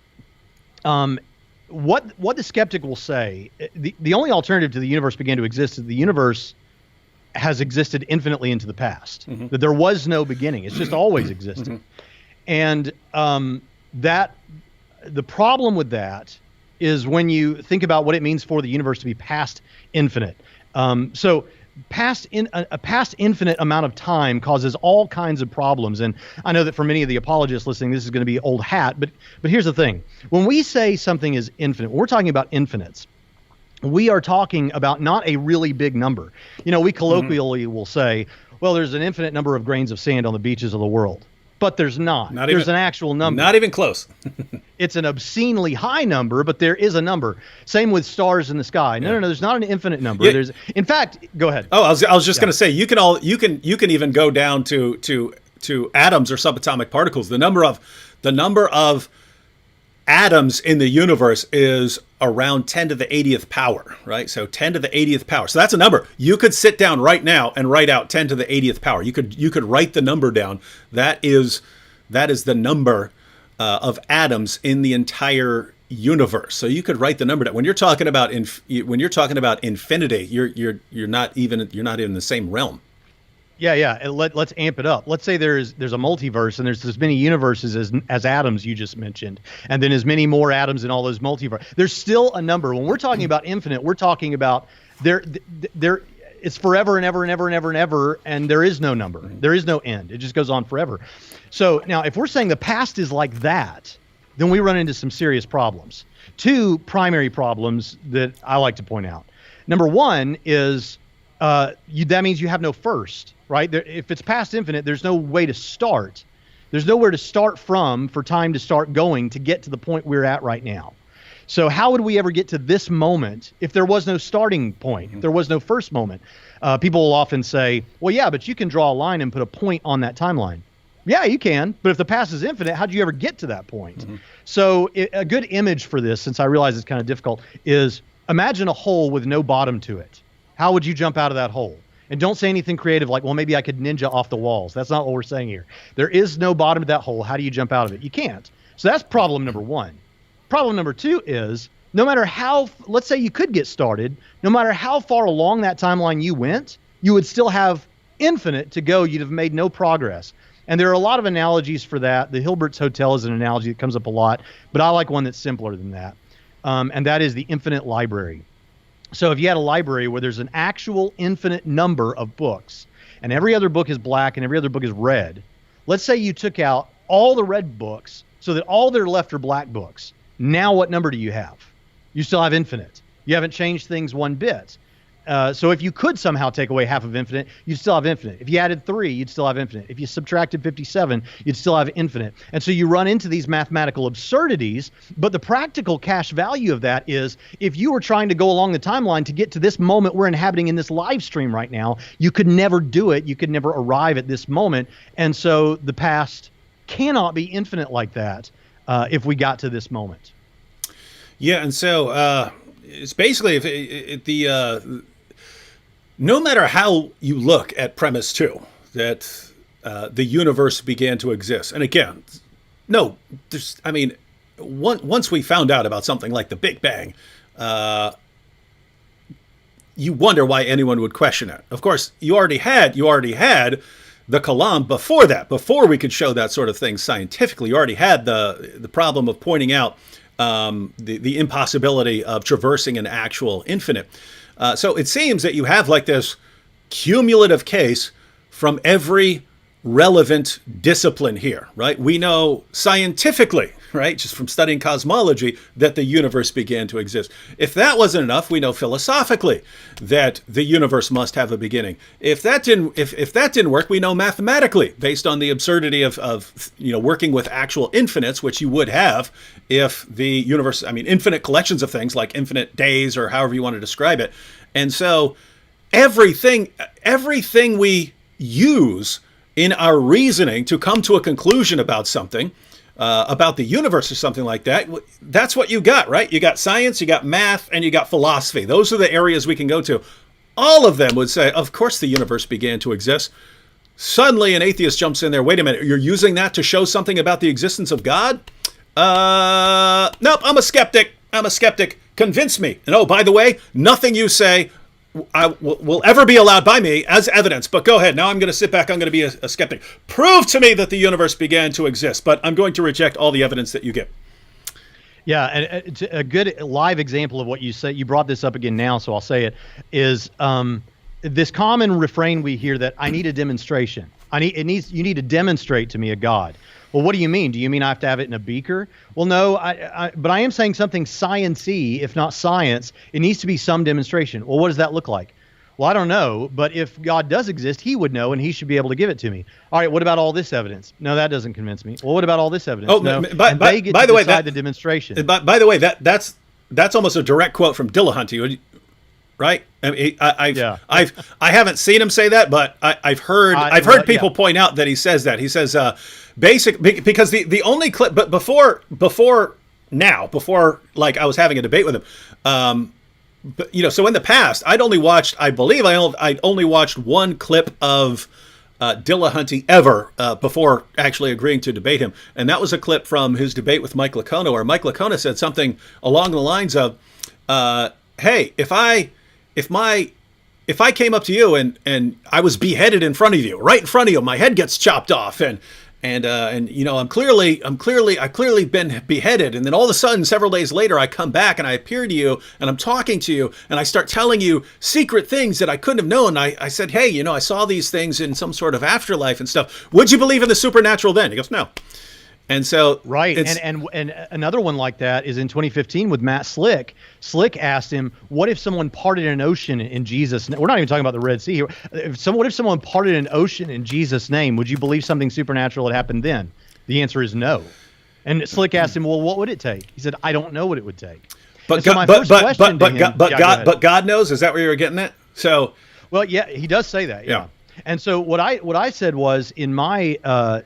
what the skeptic will say, the only alternative to the universe began to exist is the universe has existed infinitely into the past, that there was no beginning. It's just always existed. And that the problem with that is when you think about what it means for the universe to be past infinite. So a past infinite amount of time causes all kinds of problems. And I know that for many of the apologists listening, this is going to be old hat, but here's the thing. When we say something is infinite, when we're talking about infinites, we are talking about not a really big number. We colloquially will say, well, there's an infinite number of grains of sand on the beaches of the world. But there's not. There's an actual number. Not even close. It's an obscenely high number, but there is a number. Same with stars in the sky. No, there's not an infinite number. Yeah. In fact, go ahead. Oh, I was just going to say, you can even go down to atoms or subatomic particles. The number of atoms in the universe is around 10 to the 80th power, right? So 10 to the 80th power. So that's a number. You could sit down right now and write out 10 to the 80th power. You could write the number down. That is the number of atoms in the entire universe. So you could write the number down. When you're talking about infinity, you're not even in the same realm. Yeah. And let's amp it up. Let's say there's a multiverse and there's as many universes as atoms you just mentioned, and then as many more atoms in all those multiverses. There's still a number. When we're talking about infinite, we're talking about there. It's forever and ever and ever and ever and ever, and there is no number. There is no end. It just goes on forever. So now, if we're saying the past is like that, then we run into some serious problems. 2 primary problems that I like to point out. Number 1 is that means you have no first, right? If it's past infinite, there's no way to start. There's nowhere to start from for time to start going to get to the point we're at right now. So how would we ever get to this moment if there was no starting point, if there was no first moment? People will often say, well, yeah, but you can draw a line and put a point on that timeline. Yeah, you can. But if the past is infinite, how'd you ever get to that point? So a good image for this, since I realize it's kind of difficult, is imagine a hole with no bottom to it. How would you jump out of that hole? And don't say anything creative like, well, maybe I could ninja off the walls. That's not what we're saying here. There is no bottom to that hole. How do you jump out of it? You can't. So that's problem number 1. Problem number 2 is, no matter how, let's say you could get started, no matter how far along that timeline you went, you would still have infinite to go. You'd have made no progress. And there are a lot of analogies for that. The Hilbert's Hotel is an analogy that comes up a lot, but I like one that's simpler than that. And that is the infinite library. So if you had a library where there's an actual infinite number of books, and every other book is black and every other book is red, let's say you took out all the red books so that all that are left are black books. Now what number do you have? You still have infinite. You haven't changed things one bit. So if you could somehow take away half of infinite, you'd still have infinite. If you added 3, you'd still have infinite. If you subtracted 57, you'd still have infinite. And so you run into these mathematical absurdities, but the practical cash value of that is if you were trying to go along the timeline to get to this moment we're inhabiting in this live stream right now, you could never do it. You could never arrive at this moment. And so the past cannot be infinite like that if we got to this moment. Yeah, and so it's basically no matter how you look at premise 2, that the universe began to exist. And again, once we found out about something like the Big Bang, you wonder why anyone would question it. Of course, you already had the Kalam before that, before we could show that sort of thing scientifically. You already had the problem of pointing out the impossibility of traversing an actual infinite. So it seems that you have like this cumulative case from every relevant discipline here, right? We know scientifically, right, just from studying cosmology, that the universe began to exist. If that wasn't enough, we know philosophically that the universe must have a beginning. If that didn't work, we know mathematically, based on the absurdity of working with actual infinites, which you would have if the universe, infinite collections of things like infinite days or however you want to describe it. And so everything we use in our reasoning to come to a conclusion about something, about the universe or something like that, that's what you got, right? You got science, you got math, and you got philosophy. Those are the areas we can go to. All of them would say, of course the universe began to exist. Suddenly an atheist jumps in there. Wait a minute, you're using that to show something about the existence of God? Nope, I'm a skeptic. Convince me. And oh, by the way, nothing you say will ever be allowed by me as evidence. But go ahead. Now I'm going to sit back. I'm going to be a skeptic. Prove to me that the universe began to exist. But I'm going to reject all the evidence that you give. Yeah, and a good live example of what you say, you brought this up again now, so I'll say it, is this common refrain we hear that I need a demonstration. You need to demonstrate to me a God. Well, what do you mean? Do you mean I have to have it in a beaker? Well, no, but I am saying something science-y, if not science. It needs to be some demonstration. Well, what does that look like? Well, I don't know, but if God does exist, he would know, and he should be able to give it to me. All right, what about all this evidence? No, that doesn't convince me. Well, what about all this evidence? Oh, no, by the way, the demonstration. By the way, that's almost a direct quote from Dillahunty, right? I mean, I haven't seen him say that, but I've heard people point out that he says that. He says because the only clip, but before like I was having a debate with him. But so in the past, I'd only watched one clip of Dillahunty ever before actually agreeing to debate him, and that was a clip from his debate with Mike Licona, where Mike Licona said something along the lines of, "Hey, if I came up to you and I was beheaded in front of you, right in front of you, my head gets chopped off, and I've clearly been beheaded, and then all of a sudden, several days later, I come back and I appear to you and I'm talking to you and I start telling you secret things that I couldn't have known. I said, hey, I saw these things in some sort of afterlife and stuff. Would you believe in the supernatural then? He goes, no. And so right, and another one like that is in 2015 with Matt Slick. Slick asked him, "What if someone parted an ocean in Jesus' name?" We're not even talking about the Red Sea here. What if someone parted an ocean in Jesus' name? Would you believe something supernatural had happened then? The answer is no. And Slick asked him, "Well, what would it take?" He said, "I don't know what it would take." But God knows. Is that where you're getting at? So, well, yeah, he does say that. Yeah. And so what I said was one of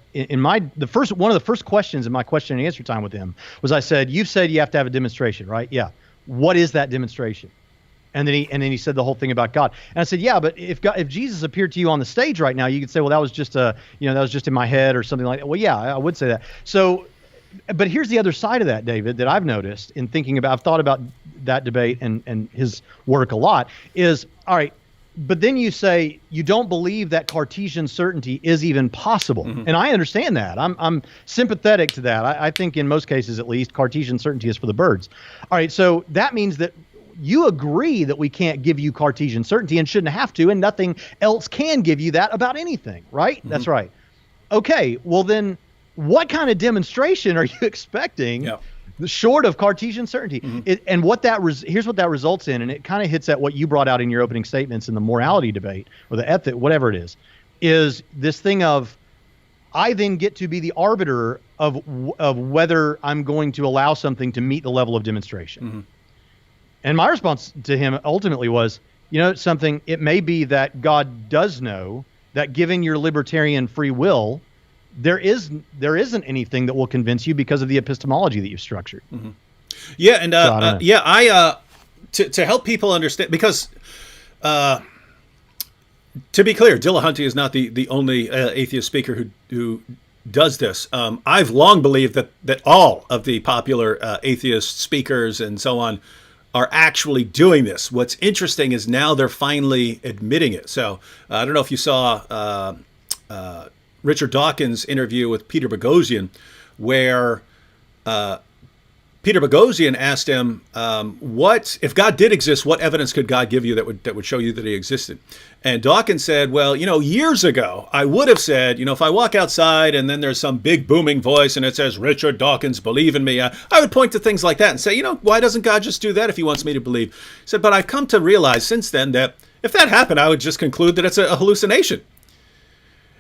the first questions in my question and answer time with him was, I said, you've said you have to have a demonstration, right? Yeah. What is that demonstration? And then he said the whole thing about God. And I said, yeah, but if Jesus appeared to you on the stage right now, you could say, well, that was just that was just in my head or something like that. Well, yeah, I would say that. So, but here's the other side of that, David, that I've noticed in thinking about, I've thought about that debate and his work a lot is, all right, but then you say you don't believe that Cartesian certainty is even possible. Mm-hmm. And I understand that. I'm sympathetic to that. I think in most cases, at least, Cartesian certainty is for the birds. All right, so that means that you agree that we can't give you Cartesian certainty and shouldn't have to, and nothing else can give you that about anything, right? Mm-hmm. That's right. Okay, well then what kind of demonstration are you expecting? Yeah. Short of Cartesian certainty. Mm-hmm. And here's what that results in, and it kind of hits at what you brought out in your opening statements in the morality debate, or the ethic, whatever it is this thing of, I then get to be the arbiter of whether I'm going to allow something to meet the level of demonstration. Mm-hmm. And my response to him ultimately was, something, it may be that God does know that given your libertarian free will, there isn't anything that will convince you because of the epistemology that you've structured. Mm-hmm. Yeah, and to help people understand, because to be clear, Dillahunty is not the only atheist speaker who does this. I've long believed that all of the popular atheist speakers and so on are actually doing this. What's interesting is now they're finally admitting it. So I don't know if you saw Richard Dawkins' interview with Peter Boghossian, where Peter Boghossian asked him, "What if God did exist? What evidence could God give you that would show you that He existed?" And Dawkins said, "Well, years ago, I would have said, if I walk outside and then there's some big booming voice and it says, 'Richard Dawkins, believe in me,' I would point to things like that and say, why doesn't God just do that if He wants me to believe?" He said, "But I've come to realize since then that if that happened, I would just conclude that it's a hallucination."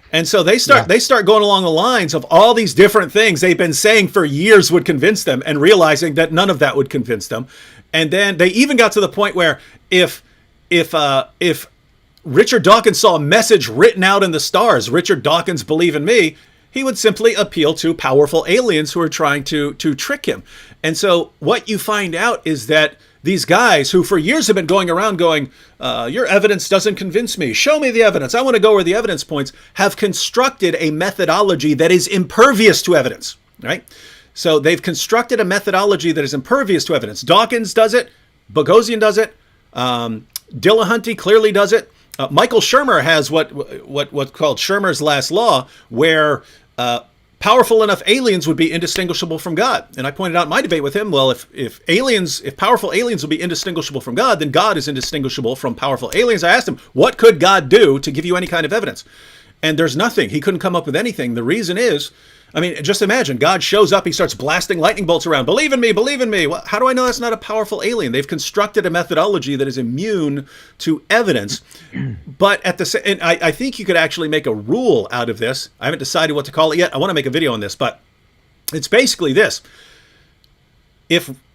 And so they start going along the lines of all these different things they've been saying for years would convince them, and realizing that none of that would convince them. And then they even got to the point where if Richard Dawkins saw a message written out in the stars, Richard Dawkins, believe in me, he would simply appeal to powerful aliens who are trying to trick him. And so what you find out is that these guys who for years have been going around going, your evidence doesn't convince me. Show me the evidence. I want to go where the evidence points, have constructed a methodology that is impervious to evidence, right? So they've constructed a methodology that is impervious to evidence. Dawkins does it. Boghossian does it. Dillahunty clearly does it. Michael Shermer has what's called Shermer's last law, where powerful enough aliens would be indistinguishable from God. And I pointed out in my debate with him, well, if powerful aliens will be indistinguishable from God, then God is indistinguishable from powerful aliens. I asked him, what could God do to give you any kind of evidence? And there's nothing. He couldn't come up with anything. The reason is, I mean, just imagine, God shows up, he starts blasting lightning bolts around. Believe in me, believe in me. Well, how do I know that's not a powerful alien? They've constructed a methodology that is immune to evidence. But at the same, and I think you could actually make a rule out of this. I haven't decided what to call it yet. I want to make a video on this, but it's basically this.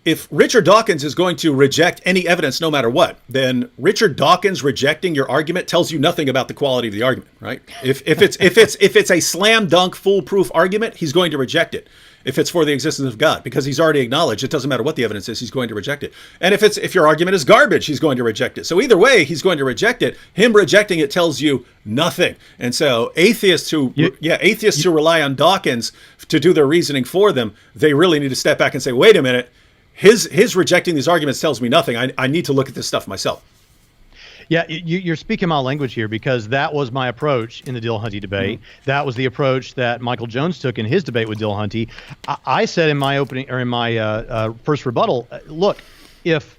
If Richard Dawkins is going to reject any evidence no matter what, then Richard Dawkins rejecting your argument tells you nothing about the quality of the argument, right? If it's a slam dunk foolproof argument, he's going to reject it. If it's for the existence of God, because he's already acknowledged it doesn't matter what the evidence is, he's going to reject it. And if your argument is garbage, he's going to reject it. So either way, he's going to reject it. Him rejecting it tells you nothing. And so atheists who rely on Dawkins to do their reasoning for them, they really need to step back and say, wait a minute. His rejecting these arguments tells me nothing. I need to look at this stuff myself. Yeah, you're speaking my language here, because that was my approach in the Dillahunty debate. Mm-hmm. That was the approach that Michael Jones took in his debate with Dillahunty. I said in my opening, or in my first rebuttal, look, if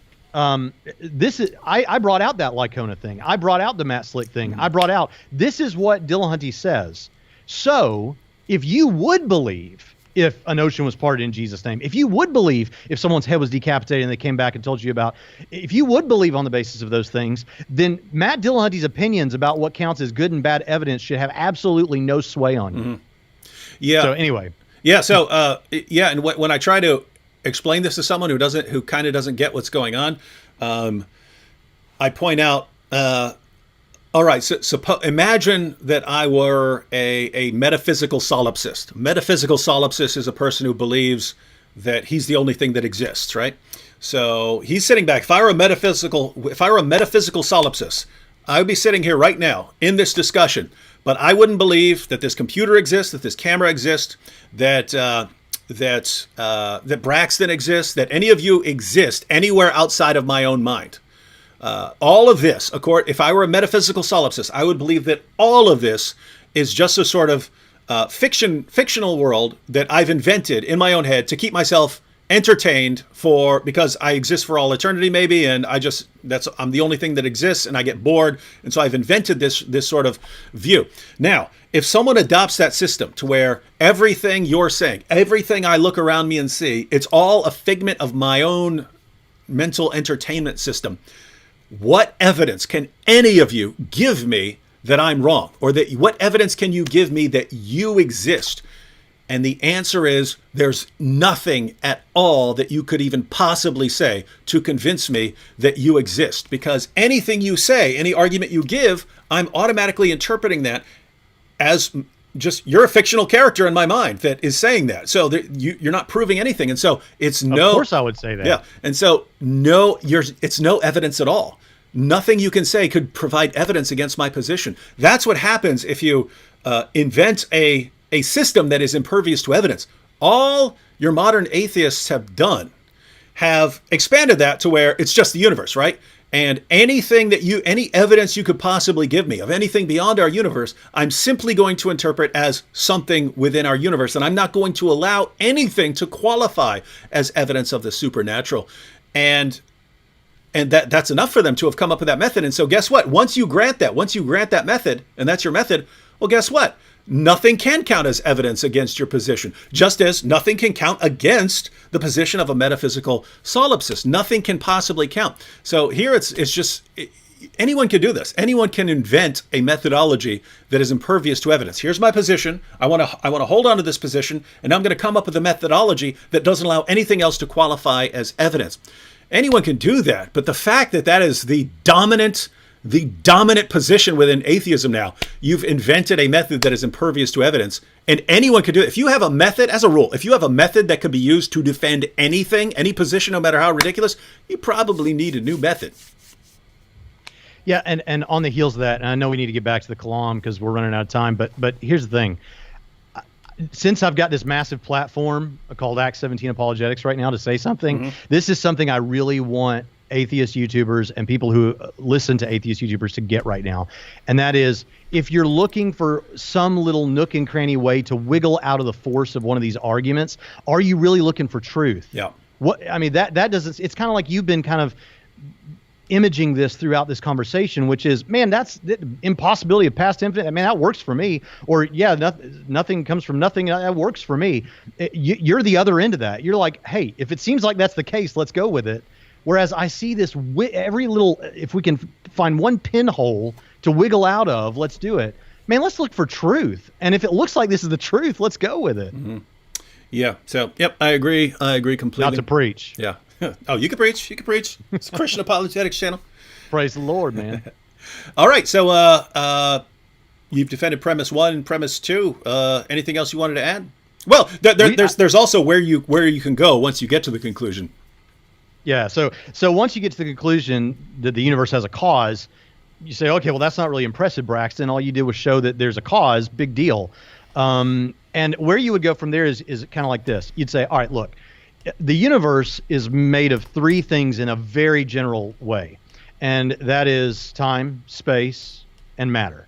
this is, I brought out that Lycona thing. I brought out the Matt Slick thing. Mm-hmm. I brought out, this is what Dillahunty says. So if you would believe, if an ocean was parted in Jesus' name, if you would believe, if someone's head was decapitated and they came back and told you about, if you would believe on the basis of those things, then Matt Dillahunty's opinions about what counts as good and bad evidence should have absolutely no sway on you. Mm-hmm. Yeah. So anyway. Yeah. So and when I try to explain this to someone who kind of doesn't get what's going on, I point out. All right, so imagine that I were a metaphysical solipsist. Metaphysical solipsist is a person who believes that he's the only thing that exists, right? So he's sitting back. If I were a metaphysical solipsist, I would be sitting here right now in this discussion, but I wouldn't believe that this computer exists, that this camera exists, that Braxton exists, that any of you exist anywhere outside of my own mind. All of this, if I were a metaphysical solipsist, I would believe that all of this is just a sort of fictional world that I've invented in my own head to keep myself entertained because I exist for all eternity, maybe, and I'm the only thing that exists, and I get bored, and so I've invented this sort of view. Now, if someone adopts that system to where everything you're saying, everything I look around me and see, it's all a figment of my own mental entertainment system, what evidence can any of you give me that I'm wrong? Or what evidence can you give me that you exist? And the answer is, there's nothing at all that you could even possibly say to convince me that you exist. Because anything you say, any argument you give, I'm automatically interpreting that as just, you're a fictional character in my mind that is saying that. So you're not proving anything. And so it's Of course I would say that. Yeah. And so it's no evidence at all. Nothing you can say could provide evidence against my position. That's what happens if you invent a system that is impervious to evidence. All your modern atheists have done have expanded that to where it's just the universe, right? And any evidence you could possibly give me of anything beyond our universe, I'm simply going to interpret as something within our universe. And I'm not going to allow anything to qualify as evidence of the supernatural. And that's enough for them to have come up with that method. And so guess what? Once you grant that method, and that's your method, well, guess what? Nothing can count as evidence against your position, just as nothing can count against the position of a metaphysical solipsist. Nothing can possibly count. So here it's just, anyone can do this. Anyone can invent a methodology that is impervious to evidence. Here's my position. I want to hold on to this position, and I'm going to come up with a methodology that doesn't allow anything else to qualify as evidence. Anyone can do that, but the fact that that is the dominant the dominant position within atheism now. You've invented a method that is impervious to evidence, and anyone can do it. If you have a method, as a rule, if you have a method that can be used to defend anything, any position, no matter how ridiculous, you probably need a new method. Yeah, and on the heels of that, and I know we need to get back to the Kalam because we're running out of time, but here's the thing. Since I've got this massive platform called Act 17 Apologetics right now to say something, this is something I really want atheist YouTubers and people who listen to atheist YouTubers to get right now. And that is, if you're looking for some little nook and cranny way to wiggle out of the force of one of these arguments, are you really looking for truth? Yeah. That doesn't, it's kind of like you've been kind of imaging this throughout this conversation, which is, man, that's the impossibility of past infinite. I mean, that works for me. Or nothing comes from nothing. That works for me. You're the other end of that. You're like, hey, if it seems like that's the case, let's go with it. Whereas I see this every little, if we can find one pinhole to wiggle out of, let's do it. Man, let's look for truth. And if it looks like this is the truth, let's go with it. Yeah. So, yep, I agree. I agree completely. Not to preach. Yeah. Oh, you can preach. You can preach. It's a Christian Apologetics channel. Praise the Lord, man. All right. So you've defended premise 1 and premise 2. Anything else you wanted to add? Well, there's also where you can go once you get to the conclusion. Yeah. So once you get to the conclusion that the universe has a cause, you say, okay, well, that's not really impressive, Braxton. All you did was show that there's a cause. Big deal. And where you would go from there is kind of like this. You'd say, all right, look. The universe is made of 3 things in a very general way, and that is time, space, and matter.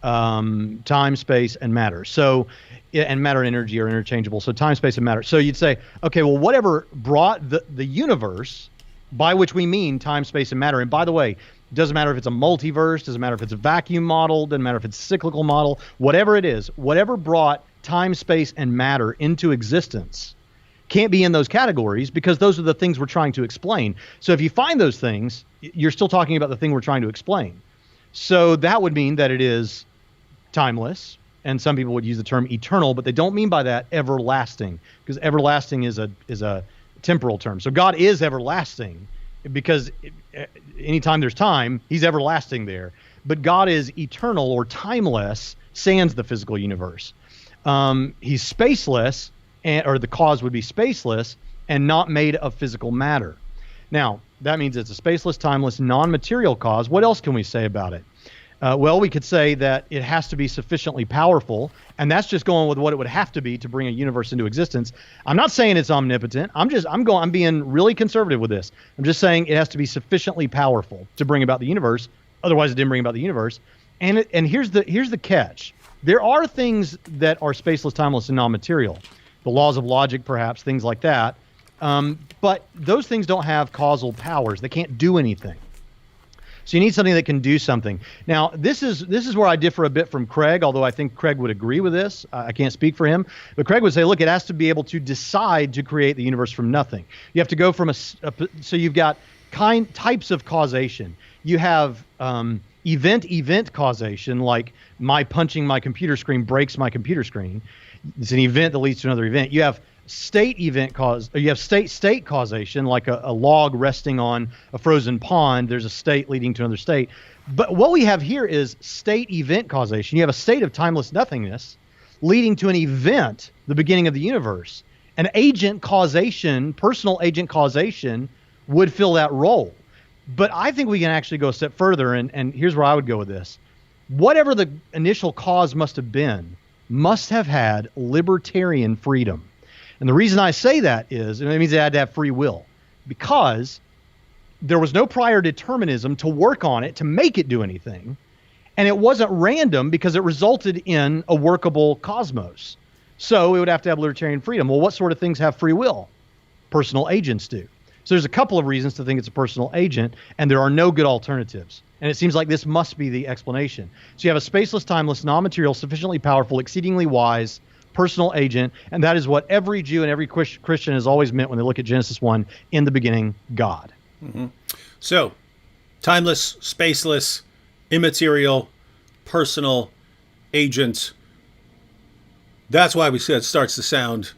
Time, space, and matter. So, and matter and energy are interchangeable. So time, space, and matter. So you'd say, okay, well, whatever brought the universe, by which we mean time, space, and matter. And by the way, it doesn't matter if it's a multiverse, doesn't matter if it's a vacuum model, doesn't matter if it's a cyclical model, whatever it is, whatever brought time, space, and matter into existence can't be in those categories because those are the things we're trying to explain. So if you find those things, you're still talking about the thing we're trying to explain. So that would mean that it is timeless, and some people would use the term eternal, but they don't mean by that everlasting, because everlasting is a temporal term. So God is everlasting because anytime there's time, he's everlasting there. But God is eternal or timeless, sans the physical universe. He's spaceless, or the cause would be spaceless and not made of physical matter. Now, that means it's a spaceless, timeless, non-material cause. What else can we say about it? Well, we could say that it has to be sufficiently powerful, and that's just going with what it would have to be to bring a universe into existence. I'm not saying it's omnipotent. I'm being really conservative with this. I'm just saying it has to be sufficiently powerful to bring about the universe. Otherwise, it didn't bring about the universe. And here's the catch. There are things that are spaceless, timeless, and non-material. The laws of logic, perhaps, things like that. But those things don't have causal powers. They can't do anything. So you need something that can do something. Now, this is where I differ a bit from Craig, although I think Craig would agree with this. I can't speak for him. But Craig would say, look, it has to be able to decide to create the universe from nothing. You have to go from so you've got types of causation. You have event causation, like my punching my computer screen breaks my computer screen. It's an event that leads to another event. You have state causation, like a log resting on a frozen pond. There's a state leading to another state. But what we have here is state event causation. You have a state of timeless nothingness leading to an event, the beginning of the universe. An agent causation, personal agent causation, would fill that role. But I think we can actually go a step further, and here's where I would go with this. Whatever the initial cause must have been, must have had libertarian freedom. And the reason I say that is, it means they had to have free will, because there was no prior determinism to work on it, to make it do anything. And it wasn't random because it resulted in a workable cosmos. So it would have to have libertarian freedom. Well, what sort of things have free will? Personal agents do. So there's a couple of reasons to think it's a personal agent, and there are no good alternatives. And it seems like this must be the explanation. So you have a spaceless, timeless, non-material, sufficiently powerful, exceedingly wise personal agent, and that is what every Jew and every Christian has always meant when they look at Genesis 1, in the beginning, God. Mm-hmm. So, timeless, spaceless, immaterial, personal agent. That's why we said it starts to sound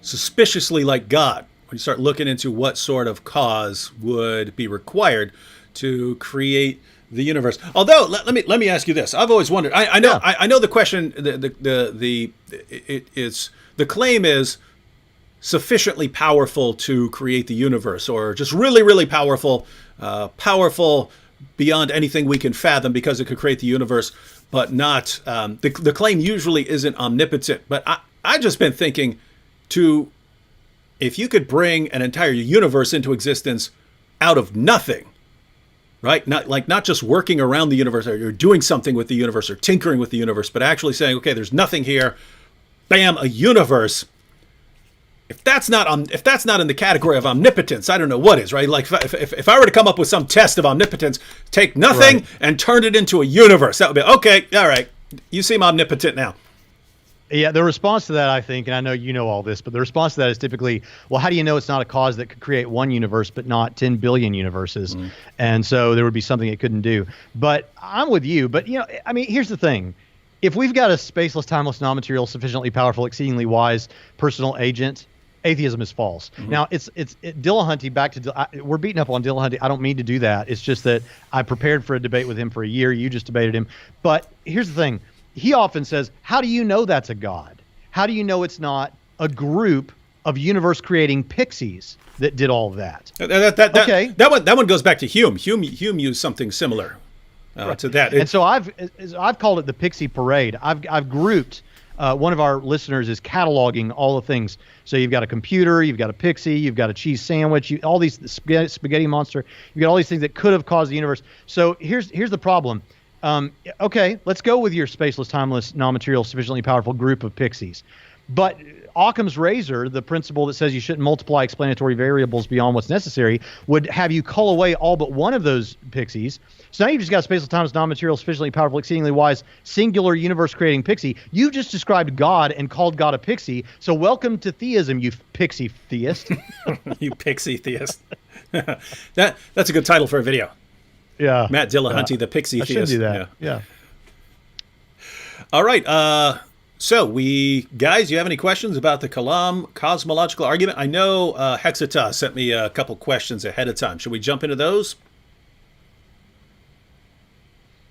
suspiciously like God when you start looking into what sort of cause would be required to create the universe. Although let me ask you this: I've always wondered. I know Yeah. I know the question. The claim is sufficiently powerful to create the universe, or just really really powerful, powerful beyond anything we can fathom because it could create the universe, but not. The claim usually isn't omnipotent. But I just been thinking to. If you could bring an entire universe into existence out of nothing, right? Not just working around the universe, or you're doing something with the universe or tinkering with the universe, but actually saying, okay, there's nothing here, bam, a universe. If that's not in the category of omnipotence, I don't know what is, right? Like if I were to come up with some test of omnipotence, take nothing Right. and turn it into a universe, that would be okay. All right, you seem omnipotent now. Yeah, the response to that, I think, and I know you know all this, but the response to that is typically, well, how do you know it's not a cause that could create one universe but not 10 billion universes? And so there would be something it couldn't do. But I'm with you. But, I mean, here's the thing. If we've got a spaceless, timeless, non-material, sufficiently powerful, exceedingly wise personal agent, atheism is false. Now, it's Dillahunty, we're beating up on Dillahunty. I don't mean to do that. It's just that I prepared for a debate with him for a year. You just debated him. But here's the thing. He often says, how do you know that's a god? How do you know it's not a group of universe-creating pixies that did all of that? Okay. That one goes back to Hume. Hume used something similar to that. And so I've called it the Pixie Parade. I've grouped. One of our listeners is cataloging all the things. So you've got a computer, you've got a pixie, you've got a cheese sandwich, all these spaghetti monster. You've got all these things that could have caused the universe. So here's the problem. Okay, let's go with your spaceless, timeless, non-material, sufficiently powerful group of pixies. But Occam's razor, the principle that says you shouldn't multiply explanatory variables beyond what's necessary, would have you cull away all but one of those pixies. So now you've just got spaceless, timeless, non-material, sufficiently powerful, exceedingly wise, singular universe-creating pixie. You just described God and called God a pixie. So welcome to theism, you pixie theist. You pixie theist. That's a good title for a video. Yeah. Matt Dillahunty, the pixie theist. I should do that. Yeah. All right. So guys, you have any questions about the Kalam cosmological argument? I know Hexata sent me a couple questions ahead of time. Should we jump into those?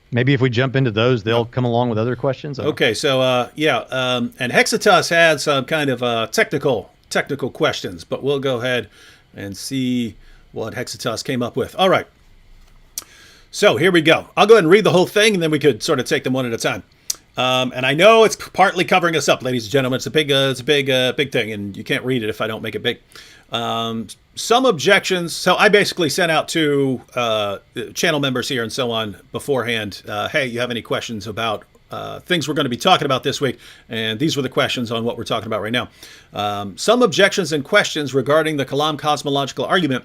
Maybe if we jump into those, they'll come along with other questions. Okay. So and Hexatus had some kind of technical questions, but we'll go ahead and see what Hexatus came up with. All right. So here we go. I'll go ahead and read the whole thing, and then we could sort of take them one at a time. And I know it's partly covering us up, ladies and gentlemen. It's a big thing, and you can't read it if I don't make it big. Some objections. So I basically sent out to channel members here and so on beforehand. Hey, you have any questions about things we're going to be talking about this week? And these were the questions on what we're talking about right now. Some objections and questions regarding the Kalam cosmological argument.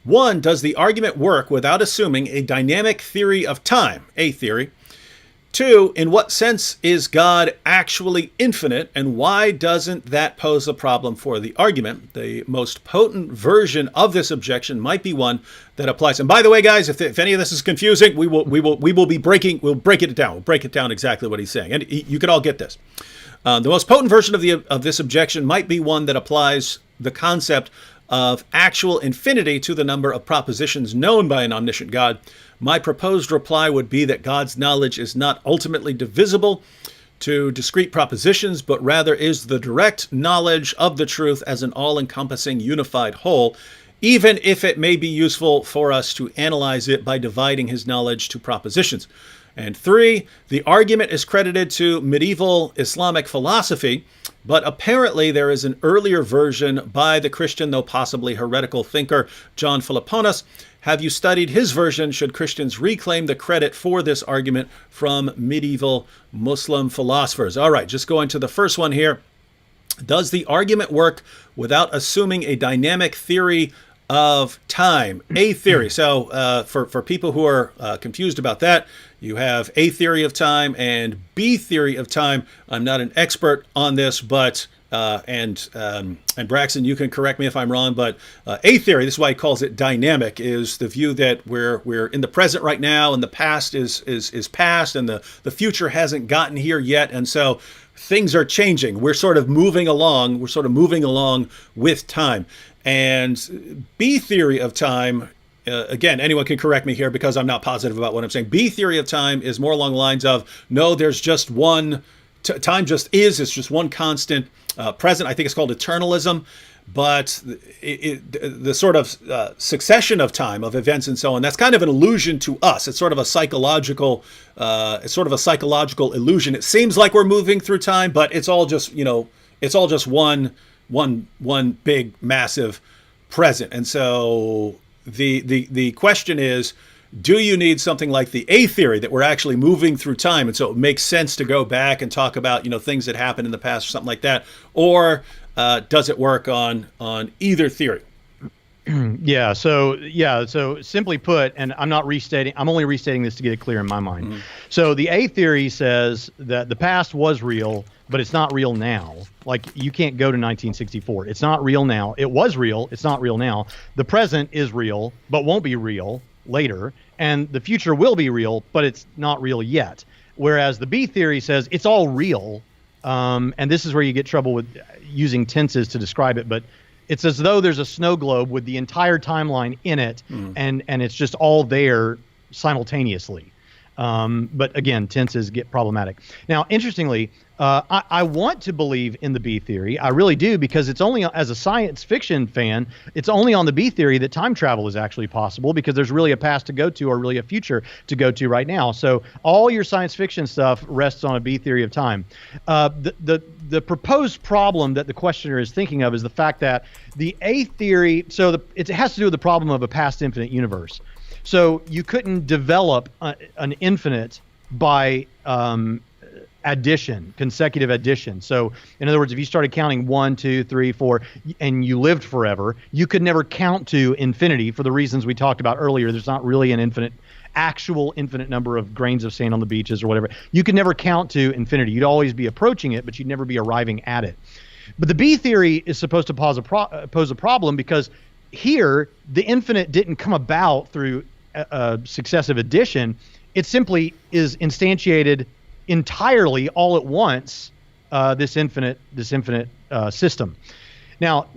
1, does the argument work without assuming a dynamic theory of time, a theory? 2, in what sense is God actually infinite, and why doesn't that pose a problem for the argument? The most potent version of this objection might be one that applies. And by the way, guys, if any of this is confusing, we'll break it down. We'll break it down exactly what he's saying, and you can all get this. The most potent version of this objection might be one that applies the concept of actual infinity to the number of propositions known by an omniscient God. My proposed reply would be that God's knowledge is not ultimately divisible to discrete propositions, but rather is the direct knowledge of the truth as an all-encompassing unified whole, even if it may be useful for us to analyze it by dividing his knowledge to propositions. And 3, the argument is credited to medieval Islamic philosophy, but apparently there is an earlier version by the Christian, though possibly heretical thinker, John Philoponus. Have you studied his version? Should Christians reclaim the credit for this argument from medieval Muslim philosophers? All right, just going to the first one here. Does the argument work without assuming a dynamic theory of time? A theory. So for people who are confused about that, you have A theory of time and B theory of time. I'm not an expert on this, but and Braxton, you can correct me if I'm wrong, but A theory, this is why he calls it dynamic, is the view that we're in the present right now, and the past is past, and the future hasn't gotten here yet, and so things are changing. We're sort of moving along. We're sort of moving along with time. And B theory of time again, anyone can correct me here because I'm not positive about what I'm saying. B theory of time is more along the lines of, no, there's just one, time just is, it's just one constant present. I think it's called eternalism. But the sort of succession of time, of events and so on, that's kind of an illusion to us. It's sort of a psychological, illusion. It seems like we're moving through time, but it's all just, it's all just one big, massive present. And so the question is, do you need something like the A theory that we're actually moving through time? And so it makes sense to go back and talk about, things that happened in the past or something like that. Or does it work on either theory? So simply put, and I'm only restating this to get it clear in my mind. Mm-hmm. So the A theory says that the past was real, but it's not real now. Like, you can't go to 1964. It's not real now. It was real. It's not real now. The present is real, but won't be real later. And the future will be real, but it's not real yet. Whereas the B theory says it's all real. And this is where you get trouble with using tenses to describe it, but it's as though there's a snow globe with the entire timeline in it, and it's just all there simultaneously. But again, tenses get problematic. Now, interestingly, I want to believe in the B theory. I really do, because it's only, as a science fiction fan, it's only on the B theory that time travel is actually possible, because there's really a past to go to, or really a future to go to right now. So all your science fiction stuff rests on a B theory of time. The proposed problem that the questioner is thinking of is the fact that the A theory, it has to do with the problem of a past infinite universe. So you couldn't develop an infinite by addition, consecutive addition. So in other words, if you started counting 1, 2, 3, 4, and you lived forever, you could never count to infinity for the reasons we talked about earlier. There's not really an actual infinite number of grains of sand on the beaches or whatever. You could never count to infinity. You'd always be approaching it, but you'd never be arriving at it. But the B theory is supposed to pose a problem, because here the infinite didn't come about through successive addition. It simply is instantiated entirely all at once, this infinite system. Now,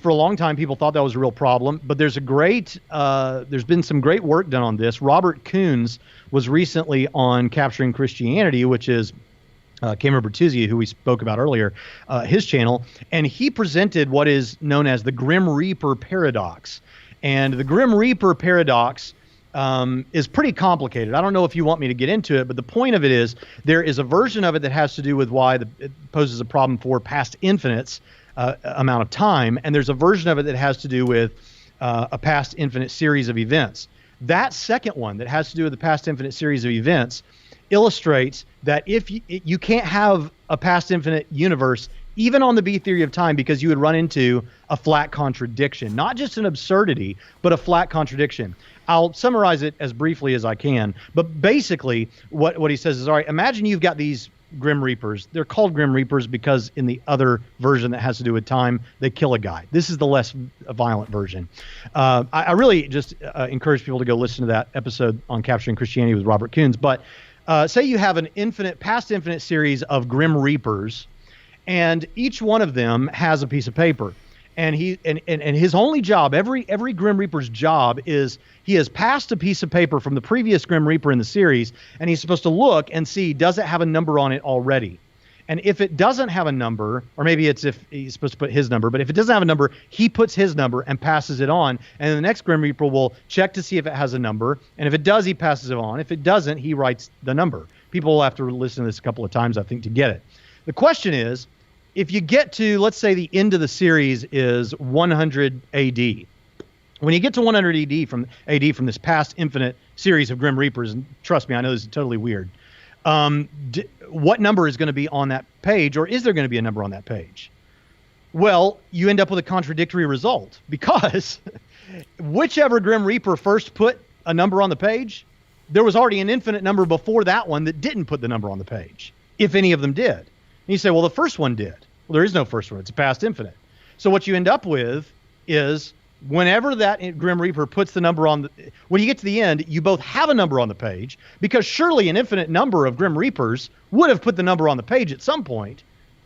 for a long time, people thought that was a real problem, but there's been some great work done on this. Robert Koons was recently on Capturing Christianity, which is Cameron Bertuzzi, who we spoke about earlier, his channel, and he presented what is known as the Grim Reaper paradox. And the Grim Reaper paradox is pretty complicated. I don't know if you want me to get into it, but the point of it is there is a version of it that has to do with why it poses a problem for past infinites amount of time, and there's a version of it that has to do with a past infinite series of events. That second one that has to do with the past infinite series of events illustrates that if you can't have a past infinite universe even on the B theory of time, because you would run into a flat contradiction, not just an absurdity, but a flat contradiction. I'll summarize it as briefly as I can, but basically what he says is, all right, imagine you've got these Grim Reapers. They're called Grim Reapers because in the other version that has to do with time, they kill a guy. This is the less violent version. I really just encourage people to go listen to that episode on Capturing Christianity with Robert Koons. But say you have an past infinite series of Grim Reapers, and each one of them has a piece of paper. And his only job, every Grim Reaper's job, is he has passed a piece of paper from the previous Grim Reaper in the series, and he's supposed to look and see, does it have a number on it already? And if it doesn't have a number, or maybe it's if he's supposed to put his number, but if it doesn't have a number, he puts his number and passes it on, and the next Grim Reaper will check to see if it has a number, and if it does, he passes it on. If it doesn't, he writes the number. People will have to listen to this a couple of times, I think, to get it. The question is, if you get to, let's say the end of the series is 100 AD. When you get to 100 AD from this past infinite series of Grim Reapers, and trust me, I know this is totally weird, what number is going to be on that page, or is there going to be a number on that page? Well, you end up with a contradictory result, because whichever Grim Reaper first put a number on the page, there was already an infinite number before that one that didn't put the number on the page, if any of them did. And you say, well, the first one did. Well, there is no first one. It's a past infinite. So what you end up with is whenever that Grim Reaper puts the number on, when you get to the end, you both have a number on the page, because surely an infinite number of Grim Reapers would have put the number on the page at some point,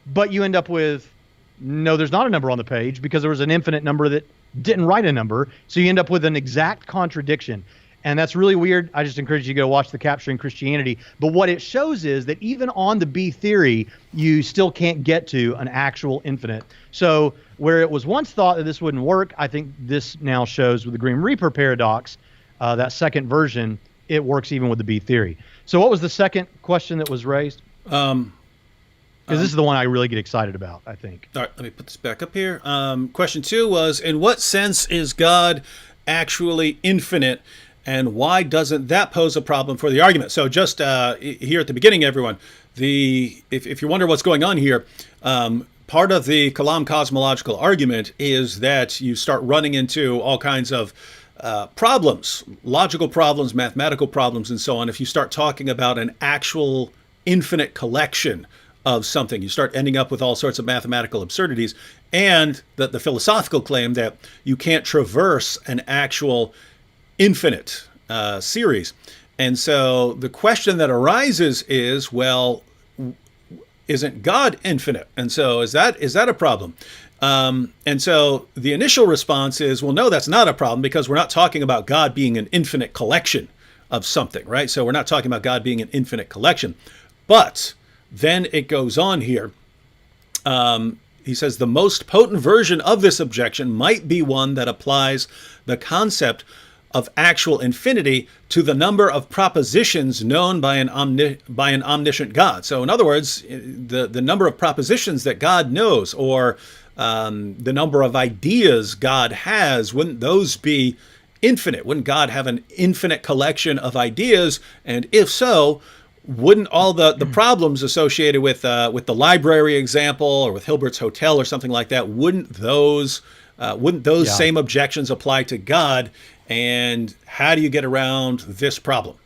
but you end up with, no, there's not a number on the page, because there was an infinite number that didn't write a number, so you end up with an exact contradiction. And that's really weird. I just encourage you to go watch the Capturing Christianity. But what it shows is that even on the B theory, you still can't get to an actual infinite. So where it was once thought that this wouldn't work, I think this now shows with the Grim Reaper paradox, that second version, it works even with the B theory. So what was the second question that was raised? Because this is the one I really get excited about, I think. All right, let me put this back up here. Question 2 was, in what sense is God actually infinite? And why doesn't that pose a problem for the argument? So just here at the beginning, everyone, if you wonder what's going on here, part of the Kalam Cosmological Argument is that you start running into all kinds of problems, logical problems, mathematical problems, and so on. If you start talking about an actual infinite collection of something, you start ending up with all sorts of mathematical absurdities, and the philosophical claim that you can't traverse an actual infinite series. And so the question that arises is, well, isn't God infinite? And so is that a problem? And so the initial response is, well, no, that's not a problem, because we're not talking about God being an infinite collection of something, right? So we're not talking about God being an infinite collection. But then it goes on here. He says the most potent version of this objection might be one that applies the concept of actual infinity to the number of propositions known by an omniscient God. So in other words, the number of propositions that God knows, or the number of ideas God has, wouldn't those be infinite? Wouldn't God have an infinite collection of ideas? And if so, wouldn't all the problems associated with the library example, or with Hilbert's Hotel or something like that, wouldn't those same objections apply to God? And how do you get around this problem?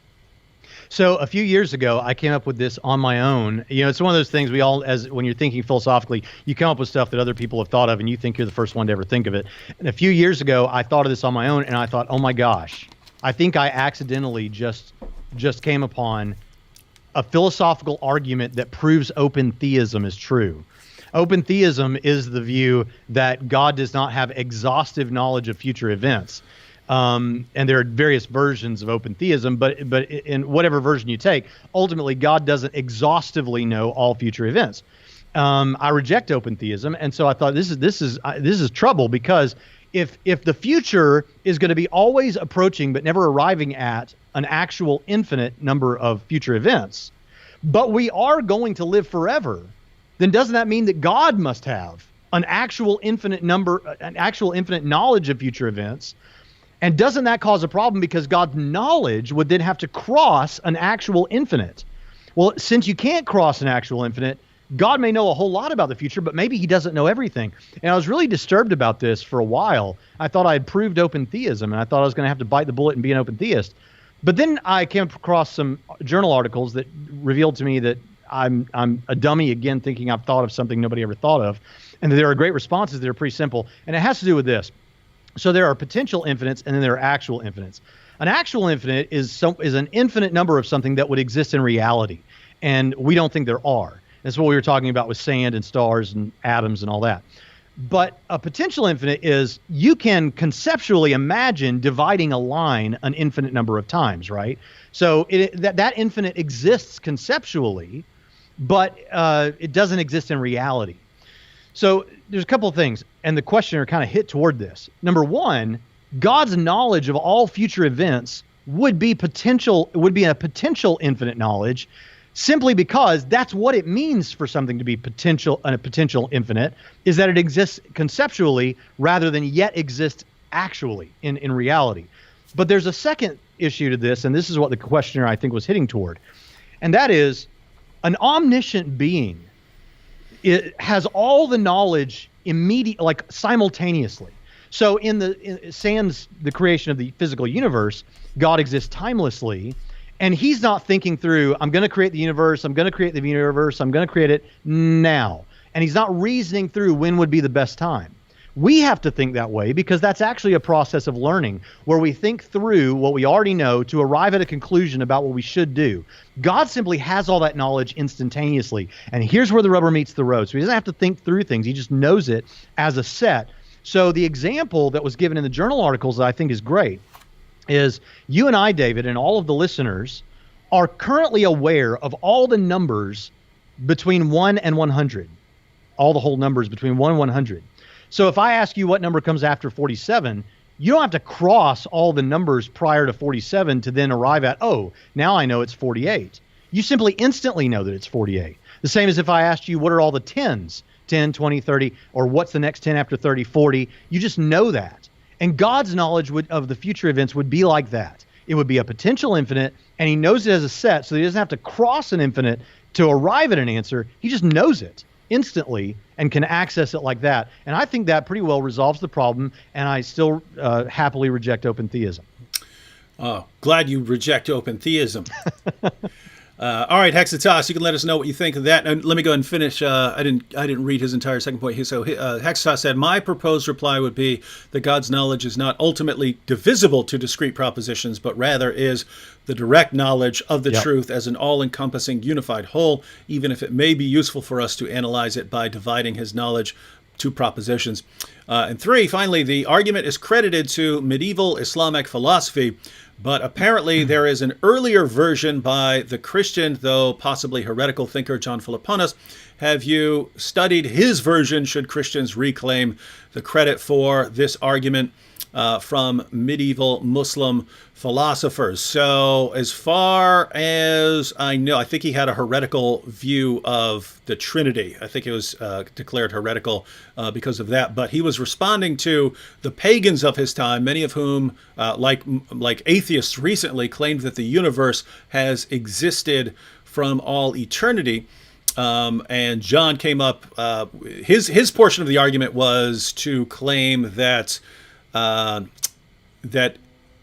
So a few years ago, I came up with this on my own. You know, it's one of those things we all, as when you're thinking philosophically, you come up with stuff that other people have thought of, and you think you're the first one to ever think of it. And a few years ago, I thought of this on my own, and I thought, oh my gosh, I think I accidentally just came upon a philosophical argument that proves open theism is true. Open theism is the view that God does not have exhaustive knowledge of future events. And there are various versions of open theism, but in whatever version you take, ultimately God doesn't exhaustively know all future events. I reject open theism, and so I thought this is trouble, because if the future is going to be always approaching but never arriving at an actual infinite number of future events, but we are going to live forever, then doesn't that mean that God must have an actual infinite knowledge of future events? And doesn't that cause a problem, because God's knowledge would then have to cross an actual infinite? Well, since you can't cross an actual infinite, God may know a whole lot about the future, but maybe he doesn't know everything. And I was really disturbed about this for a while. I thought I had proved open theism, and I thought I was going to have to bite the bullet and be an open theist. But then I came across some journal articles that revealed to me that I'm a dummy again, thinking I've thought of something nobody ever thought of. And there are great responses that are pretty simple. And it has to do with this. So there are potential infinites, and then there are actual infinites. An actual infinite is an infinite number of something that would exist in reality, and we don't think there are. That's what we were talking about with sand and stars and atoms and all that. But a potential infinite is, you can conceptually imagine dividing a line an infinite number of times, right? So that infinite exists conceptually, but it doesn't exist in reality. So there's a couple of things, and the questioner kind of hit toward this. Number one, God's knowledge of all future events would be a potential infinite knowledge, simply because that's what it means for something to be a potential infinite, is that it exists conceptually rather than yet exists actually in reality. But there's a second issue to this, and this is what the questioner, I think, was hitting toward, and that is, an omniscient being, it has all the knowledge simultaneously. So sans the creation of the physical universe, God exists timelessly, and he's not thinking through, I'm going to create the universe, I'm going to create the universe, I'm going to create it now. And he's not reasoning through when would be the best time. We have to think that way, because that's actually a process of learning, where we think through what we already know to arrive at a conclusion about what we should do. God simply has all that knowledge instantaneously. And here's where the rubber meets the road. So he doesn't have to think through things. He just knows it as a set. So the example that was given in the journal articles that I think is great is you and I, David, and all of the listeners are currently aware of all the numbers between 1 and 100, all the whole numbers between 1 and 100. So if I ask you what number comes after 47, you don't have to cross all the numbers prior to 47 to then arrive at, oh, now I know it's 48. You simply instantly know that it's 48. The same as if I asked you, what are all the 10s? 10, 20, 30, or what's the next 10 after 30, 40? You just know that. And God's knowledge of the future events would be like that. It would be a potential infinite, and he knows it as a set, so he doesn't have to cross an infinite to arrive at an answer. He just knows it instantly and can access it like that. And I think that pretty well resolves the problem, and I still happily reject open theism. Oh, glad you reject open theism. All right, Hexatos, you can let us know what you think of that. And let me go ahead and finish. I didn't read his entire second point here. So Hexatos said, my proposed reply would be that God's knowledge is not ultimately divisible to discrete propositions, but rather is the direct knowledge of the truth as an all-encompassing unified whole, even if it may be useful for us to analyze it by dividing his knowledge to propositions. And 3, finally, the argument is credited to medieval Islamic philosophy, but apparently there is an earlier version by the Christian, though possibly heretical thinker John Philoponus. Have you studied his version? Should Christians reclaim the credit for this argument from medieval Muslim philosophers? So as far as I know, I think he had a heretical view of the Trinity. I think it was declared heretical because of that. But he was responding to the pagans of his time, many of whom, like atheists recently, claimed that the universe has existed from all eternity. And John came up, his portion of the argument was to claim that that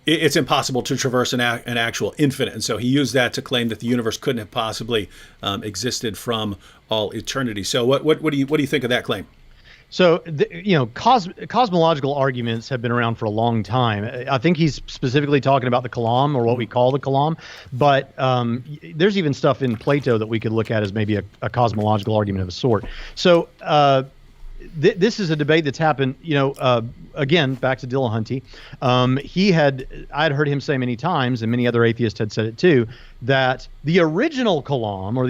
it's impossible to traverse an actual infinite. And so he used that to claim that the universe couldn't have possibly existed from all eternity. So what do you think of that claim? So, cosmological arguments have been around for a long time. I think he's specifically talking about the Kalam, or what we call the Kalam. But there's even stuff in Plato that we could look at as maybe a cosmological argument of a sort. So this is a debate that's happened, again, back to Dillahunty. I'd heard him say many times, and many other atheists had said it too, that the original Kalam, or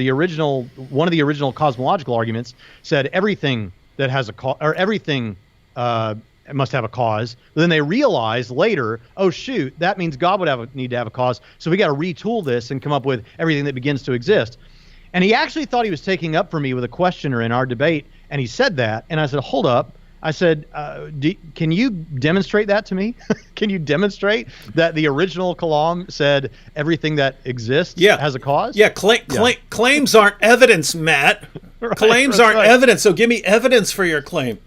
one of the original cosmological arguments, said everything that has a cause, or everything must have a cause. But then they realized later, oh shoot, that means God would need to have a cause. So we got to retool this and come up with everything that begins to exist. And he actually thought he was taking up for me with a questioner in our debate, and he said that, and I said, hold up. I said, can you demonstrate that to me? Can you demonstrate that the original Kalam said everything that exists has a cause? Yeah, claims aren't evidence, Matt. Claims aren't evidence, so give me evidence for your claim.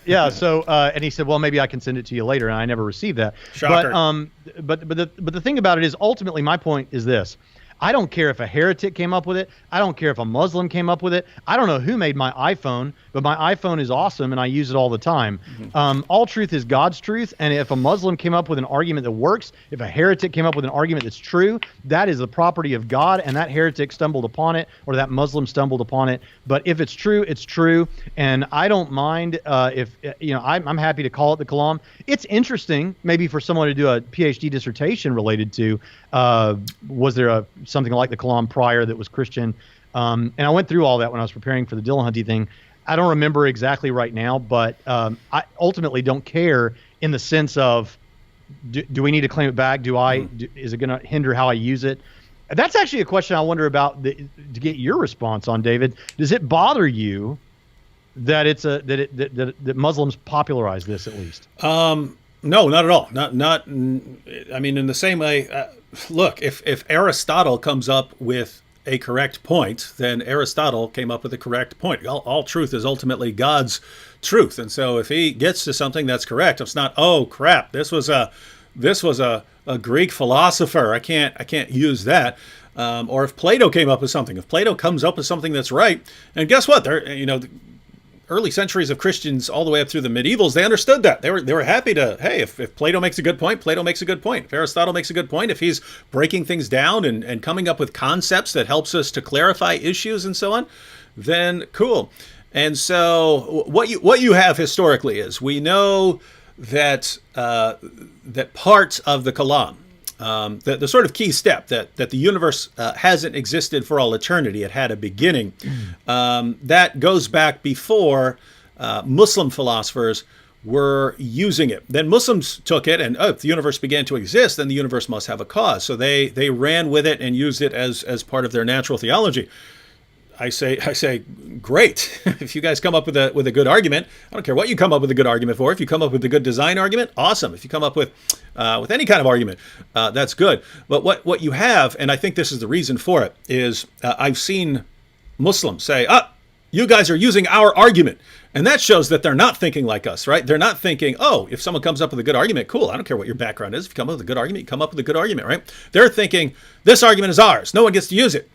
Yeah, so, and he said, well, maybe I can send it to you later, and I never received that. Shocker. But the thing about it is, ultimately, my point is this. I don't care if a heretic came up with it. I don't care if a Muslim came up with it. I don't know who made my iPhone, but my iPhone is awesome, and I use it all the time. Mm-hmm. All truth is God's truth, and if a Muslim came up with an argument that works, if a heretic came up with an argument that's true, that is the property of God, and that heretic stumbled upon it, or that Muslim stumbled upon it. But if it's true, it's true, and I don't mind I'm happy to call it the Kalam. It's interesting, maybe for someone to do a PhD dissertation related to, was there something like the Kalam prior that was Christian? And I went through all that when I was preparing for the Dillahunty thing. I don't remember exactly right now, but I ultimately don't care in the sense of, do we need to claim it back? Is it going to hinder how I use it? That's actually a question I wonder about to get your response on, David. Does it bother you that that Muslims popularize this at least? No, not at all. Not. I mean, in the same way. Look, if Aristotle comes up with a correct point, then Aristotle came up with a correct point. All truth is ultimately God's truth, and so if he gets to something that's correct, it's not, oh crap, this was a Greek philosopher, I can't use that. Or if Plato came up with something, if Plato comes up with something that's right, and guess what? Early centuries of Christians all the way up through the medievals, they understood that. They were happy to, hey, if Plato makes a good point, Plato makes a good point. If Aristotle makes a good point, if he's breaking things down and coming up with concepts that helps us to clarify issues and so on, then cool. And so what you have historically is we know that that part of the Kalam, the sort of key step that the universe hasn't existed for all eternity, it had a beginning, that goes back before Muslim philosophers were using it. Then Muslims took it, and if the universe began to exist, then the universe must have a cause. So they ran with it and used it as part of their natural theology. I say, great. If you guys come up with a good argument, I don't care what you come up with a good argument for. If you come up with a good design argument, awesome. If you come up with any kind of argument, that's good. But what you have, and I think this is the reason for it, is I've seen Muslims say, you guys are using our argument. And that shows that they're not thinking like us, right? They're not thinking, if someone comes up with a good argument, cool. I don't care what your background is. If you come up with a good argument, you come up with a good argument, right? They're thinking, this argument is ours. No one gets to use it.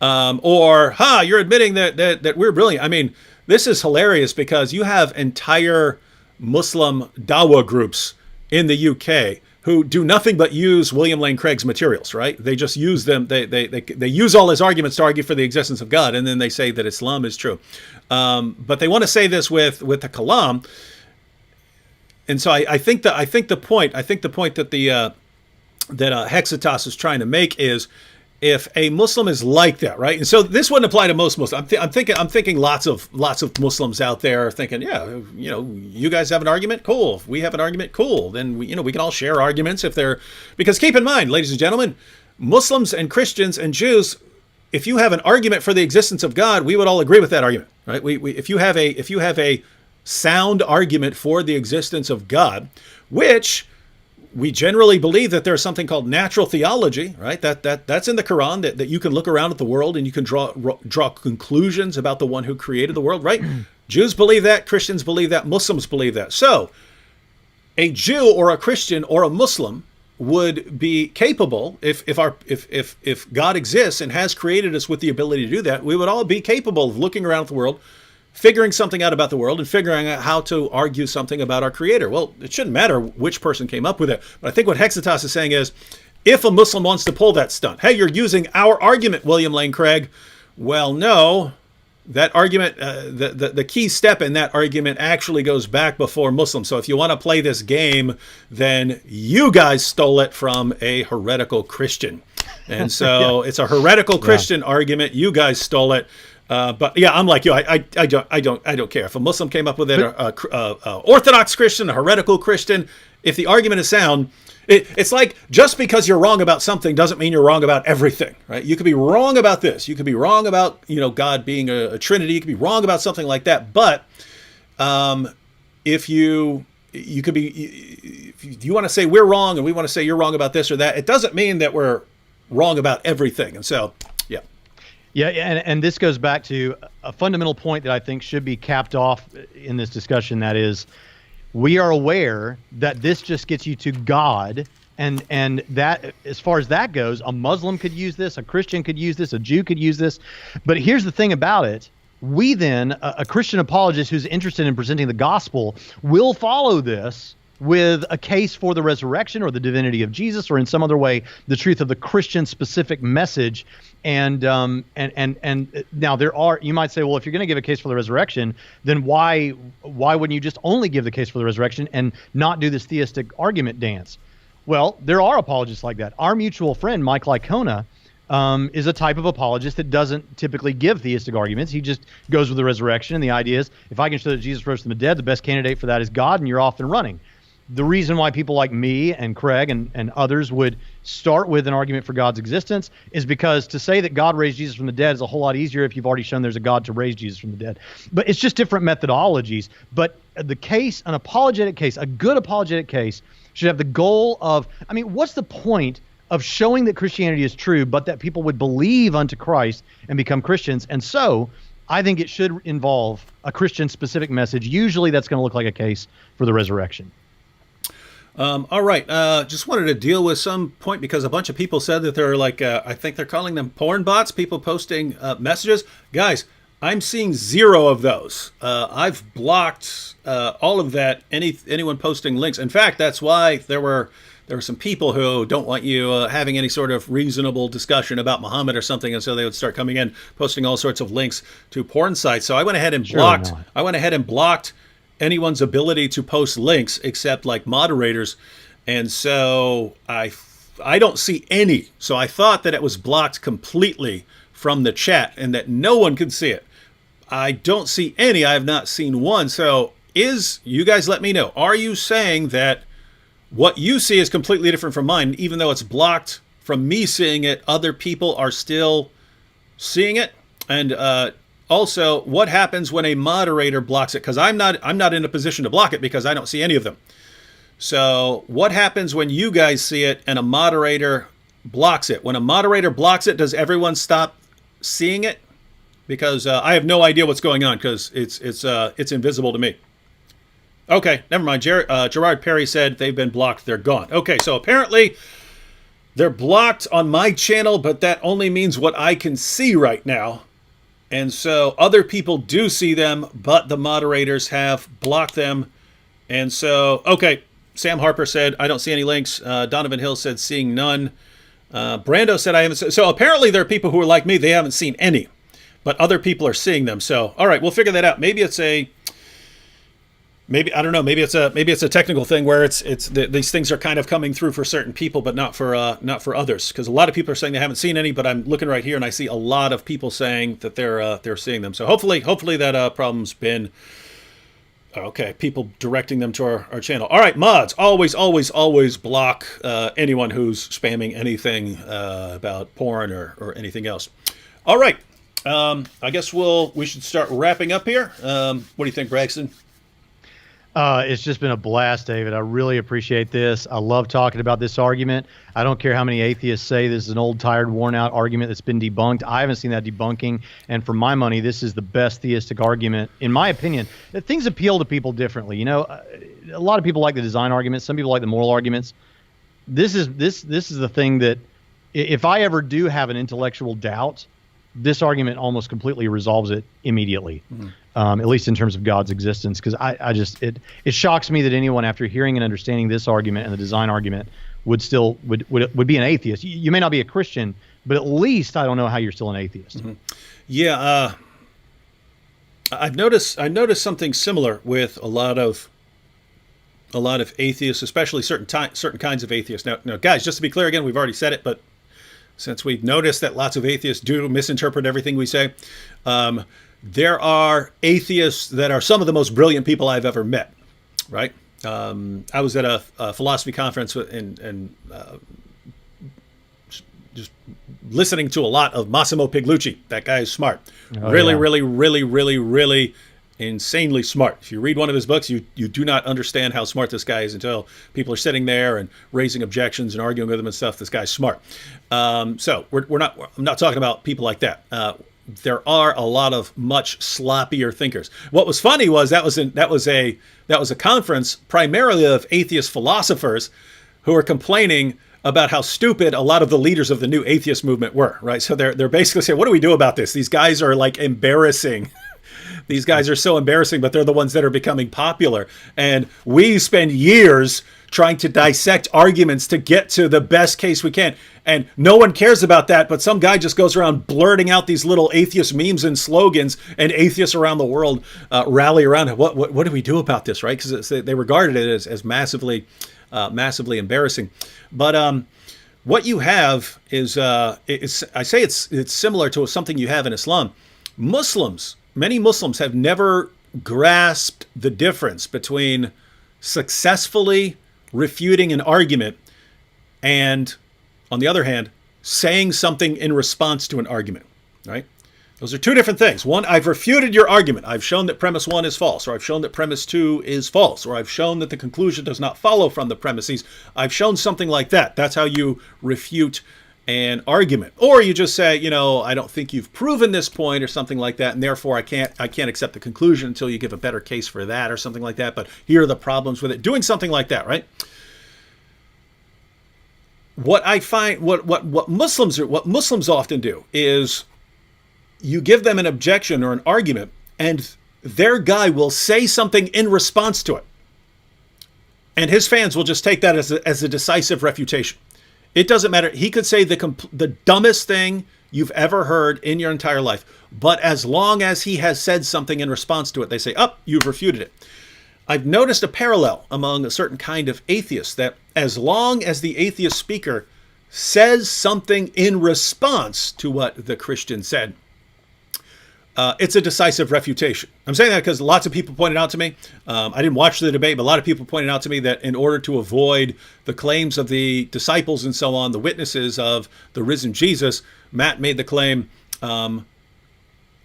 You're admitting that we're brilliant. I mean, this is hilarious because you have entire Muslim Dawah groups in the UK who do nothing but use William Lane Craig's materials, right? They just use them. They use all his arguments to argue for the existence of God, and then they say that Islam is true. But they want to say this with the Kalam, and so I think the point that that Hexitas is trying to make is, if a Muslim is like that, right? And so this wouldn't apply to most Muslims. I'm thinking lots of Muslims out there are thinking, you guys have an argument, cool. If we have an argument, cool. Then we can all share arguments because keep in mind, ladies and gentlemen, Muslims and Christians and Jews, if you have an argument for the existence of God, we would all agree with that argument, right? If you have a sound argument for the existence of God, which we generally believe that there's something called natural theology, right? That's in the Quran, that you can look around at the world and you can draw conclusions about the one who created the world, right? Jews believe that, Christians believe that, Muslims believe that. So a Jew or a Christian or a Muslim would be capable, if God exists and has created us with the ability to do that, we would all be capable of looking around at the world, figuring something out about the world, and figuring out how to argue something about our Creator. Well, it shouldn't matter which person came up with it. But I think what Hexitas is saying is, if a Muslim wants to pull that stunt, hey, you're using our argument, William Lane Craig. Well, no, that argument, the key step in that argument actually goes back before Muslims. So if you want to play this game, then you guys stole it from a heretical Christian. And so it's a heretical Christian argument. You guys stole it. But yeah, I'm like you. I don't care if a Muslim came up with it, Orthodox Christian, a heretical Christian. If the argument is sound, it's like, just because you're wrong about something doesn't mean you're wrong about everything, right? You could be wrong about this. You could be wrong about God being a Trinity. You could be wrong about something like that. But if you could be, if you want to say we're wrong and we want to say you're wrong about this or that, it doesn't mean that we're wrong about everything. And so, yeah. Yeah, and this goes back to a fundamental point that I think should be capped off in this discussion. That is, we are aware that this just gets you to God, and that, as far as that goes, a Muslim could use this, a Christian could use this, a Jew could use this. But here's the thing about it. We then, a Christian apologist who's interested in presenting the gospel, will follow this with a case for the resurrection or the divinity of Jesus, or in some other way, the truth of the Christian specific message. And now you might say, well, if you're going to give a case for the resurrection, then why wouldn't you just only give the case for the resurrection and not do this theistic argument dance? Well, there are apologists like that. Our mutual friend, Mike Licona, is a type of apologist that doesn't typically give theistic arguments. He just goes with the resurrection. And the idea is, if I can show that Jesus rose from the dead, the best candidate for that is God, and you're off and running. The reason why people like me and Craig and others would start with an argument for God's existence is because to say that God raised Jesus from the dead is a whole lot easier if you've already shown there's a God to raise Jesus from the dead. But it's just different methodologies. But the case, an apologetic case, a good apologetic case, should have the goal of, what's the point of showing that Christianity is true, but that people would believe unto Christ and become Christians? And so I think it should involve a Christian-specific message. Usually that's going to look like a case for the resurrection. All right. Just wanted to deal with some point because a bunch of people said that they're like, I think they're calling them porn bots, people posting messages. Guys, I'm seeing 0 of those. I've blocked all of that, anyone posting links. In fact, that's why there were there were some people who don't want you having any sort of reasonable discussion about Muhammad or something, and so they would start coming in, posting all sorts of links to porn sites. So I went ahead and blocked anyone's ability to post links except like moderators, and so I don't see any. So I thought that it was blocked completely from the chat and that no one could see it. I don't see any. I have not seen one. So you guys let me know. Are you saying that what you see is completely different from mine, even though it's blocked from me seeing it, other people are still seeing it? And also, what happens when a moderator blocks it? Because I'm not in a position to block it because I don't see any of them. So what happens when you guys see it and a moderator blocks it? When a moderator blocks it, does everyone stop seeing it? Because I have no idea what's going on because it's invisible to me. Okay, never mind. Gerard Perry said they've been blocked. They're gone. Okay, so apparently they're blocked on my channel, but that only means what I can see right now. And so other people do see them, but the moderators have blocked them. And so, okay, Sam Harper said, I don't see any links. Donovan Hill said, seeing none. Brando said, I haven't. So apparently there are people who are like me. They haven't seen any, but other people are seeing them. So, all right, we'll figure that out. Maybe I don't know. Maybe it's a technical thing where these things are kind of coming through for certain people, but not for others. Because a lot of people are saying they haven't seen any, but I'm looking right here and I see a lot of people saying that they're seeing them. So hopefully that problem's been okay. People directing them to our channel. All right, mods, always block anyone who's spamming anything about porn or anything else. All right, I guess we should start wrapping up here. What do you think, Braxton? It's just been a blast, David. I really appreciate this. I love talking about this argument. I don't care how many atheists say this is an old, tired, worn-out argument that's been debunked. I haven't seen that debunking. And for my money, this is the best theistic argument, in my opinion. Things appeal to people differently. You know, a lot of people like the design arguments. Some people like the moral arguments. This is the thing that, if I ever do have an intellectual doubt, this argument almost completely resolves it immediately. Mm-hmm. At least in terms of God's existence, because it shocks me that anyone, after hearing and understanding this argument and the design argument, would be an atheist. You may not be a Christian, but at least I don't know how you're still an atheist. Mm-hmm. Yeah, I've noticed something similar with a lot of atheists, especially certain kinds of atheists. Now, guys, just to be clear again, we've already said it, but since we've noticed that lots of atheists do misinterpret everything we say. There are atheists that are some of the most brilliant people I've ever met, right? I was at a philosophy conference and just listening to a lot of Massimo Pigliucci. That guy is smart. Really insanely smart. If you read one of his books, you do not understand how smart this guy is until people are sitting there and raising objections and arguing with him and stuff. This guy's smart. So I'm not talking about people like that. There are a lot of much sloppier thinkers. What was funny was that was a conference primarily of atheist philosophers who were complaining about how stupid a lot of the leaders of the new atheist movement were, right? So they're basically saying, what do we do about this? These guys are like embarrassing. These guys are so embarrassing, but they're the ones that are becoming popular. And we spend years trying to dissect arguments to get to the best case we can. And no one cares about that, but some guy just goes around blurting out these little atheist memes and slogans, and atheists around the world rally around it. What do we do about this, right? Because they regarded it as massively embarrassing. But what you have is, I say it's similar to something you have in Islam. Many Muslims have never grasped the difference between successfully refuting an argument and, on the other hand, saying something in response to an argument, right? Those are two different things. One, I've refuted your argument. I've shown that premise 1 is false, or I've shown that premise 2 is false, or I've shown that the conclusion does not follow from the premises. I've shown something like that. That's how you refute an argument. Or you just say, I don't think you've proven this point or something like that, and therefore I can't accept the conclusion until you give a better case for that or something like that, but here are the problems with it. Doing something like that, right? What I find, what Muslims often do is you give them an objection or an argument, and their guy will say something in response to it. And his fans will just take that as a decisive refutation. It doesn't matter. He could say the dumbest thing you've ever heard in your entire life. But as long as he has said something in response to it, they say, you've refuted it. I've noticed a parallel among a certain kind of atheists, that as long as the atheist speaker says something in response to what the Christian said, it's a decisive refutation. I'm saying that because lots of people pointed out to me, I didn't watch the debate, but a lot of people pointed out to me that in order to avoid the claims of the disciples and so on, the witnesses of the risen Jesus, Matt made the claim,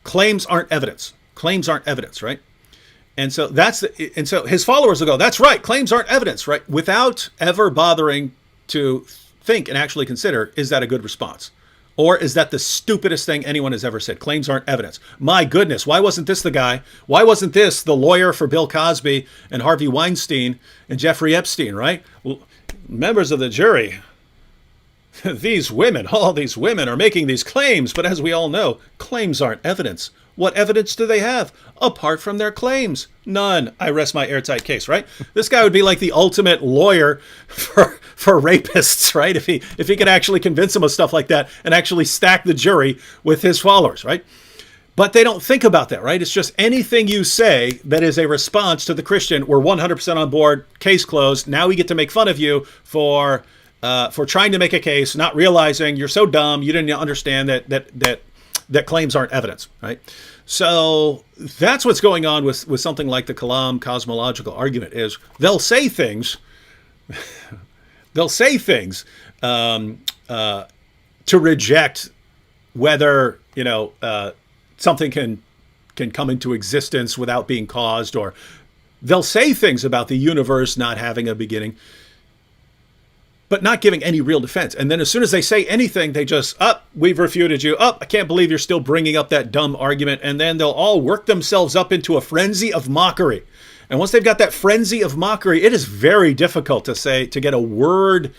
claims aren't evidence. Claims aren't evidence, right? And so so his followers will go, that's right, claims aren't evidence, right? Without ever bothering to think and actually consider, is that a good response? Or is that the stupidest thing anyone has ever said? Claims aren't evidence. My goodness, why wasn't this the guy? Why wasn't this the lawyer for Bill Cosby and Harvey Weinstein and Jeffrey Epstein, right? Well, members of the jury, all these women are making these claims, but as we all know, claims aren't evidence. What evidence do they have apart from their claims? None. I rest my airtight case, right? This guy would be like the ultimate lawyer for rapists, right? If he could actually convince them of stuff like that and actually stack the jury with his followers, right? But they don't think about that, right? It's just anything you say that is a response to the Christian, we're 100% on board, case closed. Now we get to make fun of you for trying to make a case, not realizing you're so dumb, you didn't understand that claims aren't evidence, right? So that's what's going on with something like the Kalam Cosmological Argument. Is they'll say things to reject whether something can come into existence without being caused, or they'll say things about the universe not having a beginning, but not giving any real defense. And then as soon as they say anything, they just, we've refuted you. I can't believe you're still bringing up that dumb argument. And then they'll all work themselves up into a frenzy of mockery. And once they've got that frenzy of mockery, it is very difficult to get a word,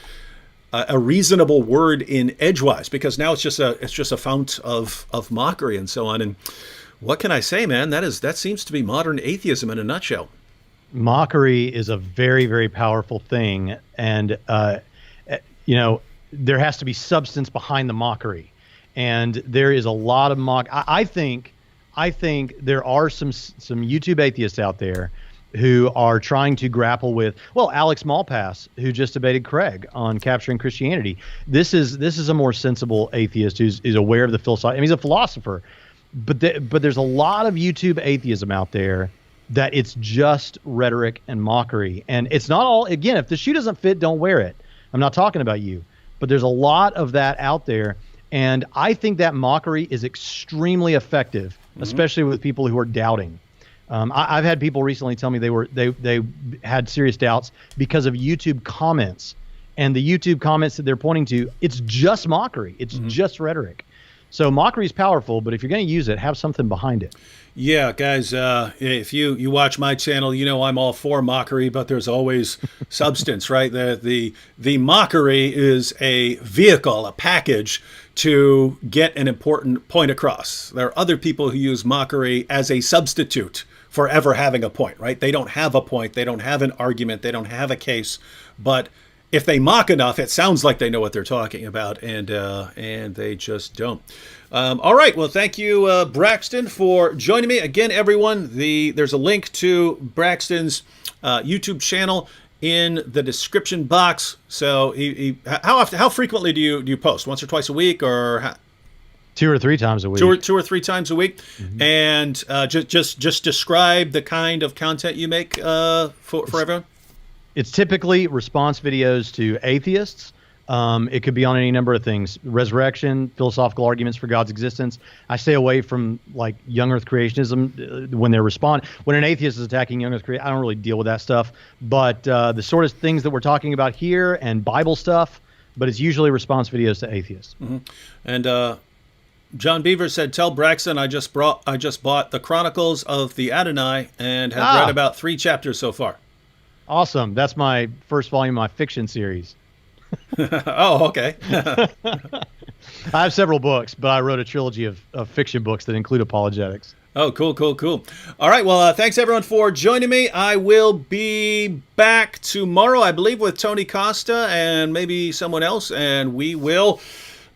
a reasonable word in edgewise, because now it's just a fount of mockery and so on. And what can I say, man? That seems to be modern atheism in a nutshell. Mockery is a very, very powerful thing. And, there has to be substance behind the mockery, and there is a lot of I think there are some YouTube atheists out there who are trying to grapple with, Alex Malpass, who just debated Craig on capturing Christianity. This is a more sensible atheist who's aware of the philosophy. I mean, he's a philosopher, but there's a lot of YouTube atheism out there that it's just rhetoric and mockery, and it's not all. Again, if the shoe doesn't fit, don't wear it. I'm not talking about you, but there's a lot of that out there. And I think that mockery is extremely effective, especially with people who are doubting. I've had people recently tell me they had serious doubts because of YouTube comments, and the YouTube comments that they're pointing to, it's just mockery. It's just rhetoric. So mockery is powerful, but if you're going to use it, have something behind it. Yeah, guys, if you watch my channel, I'm all for mockery, but there's always substance, right? The mockery is a vehicle, a package to get an important point across. There are other people who use mockery as a substitute for ever having a point, right? They don't have a point, they don't have an argument, they don't have a case, but if they mock enough, it sounds like they know what they're talking about, and they just don't. All right. Well, thank you, Braxton, for joining me again, everyone. There's a link to Braxton's YouTube channel in the description box. So, how frequently do you post? Once or twice a week, or 2 or 3 times a week? Two or three times a week, and just describe the kind of content you make for everyone. It's typically response videos to atheists. It could be on any number of things: resurrection, philosophical arguments for God's existence. I stay away from like young Earth creationism when they're when an atheist is attacking young Earth creation. I don't really deal with that stuff. But the sort of things that we're talking about here and Bible stuff, but it's usually response videos to atheists. And John Beaver said, "Tell Braxton I just bought the Chronicles of the Adonai and have read about 3 chapters so far." Awesome. That's my first volume of my fiction series. Oh, okay. I have several books, but I wrote a trilogy of fiction books that include apologetics. Oh, cool, cool, cool. All right. Well, thanks everyone for joining me. I will be back tomorrow, I believe, with Tony Costa and maybe someone else, and we will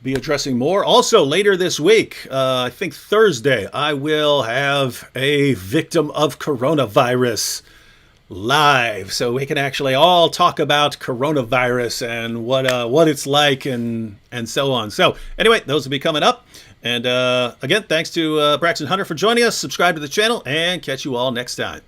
be addressing more. Also, later this week, I think Thursday, I will have a victim of coronavirus live, so we can actually all talk about coronavirus and what it's like and so on. So anyway, those will be coming up. And again, thanks to Braxton Hunter for joining us. Subscribe to the channel, and catch you all next time.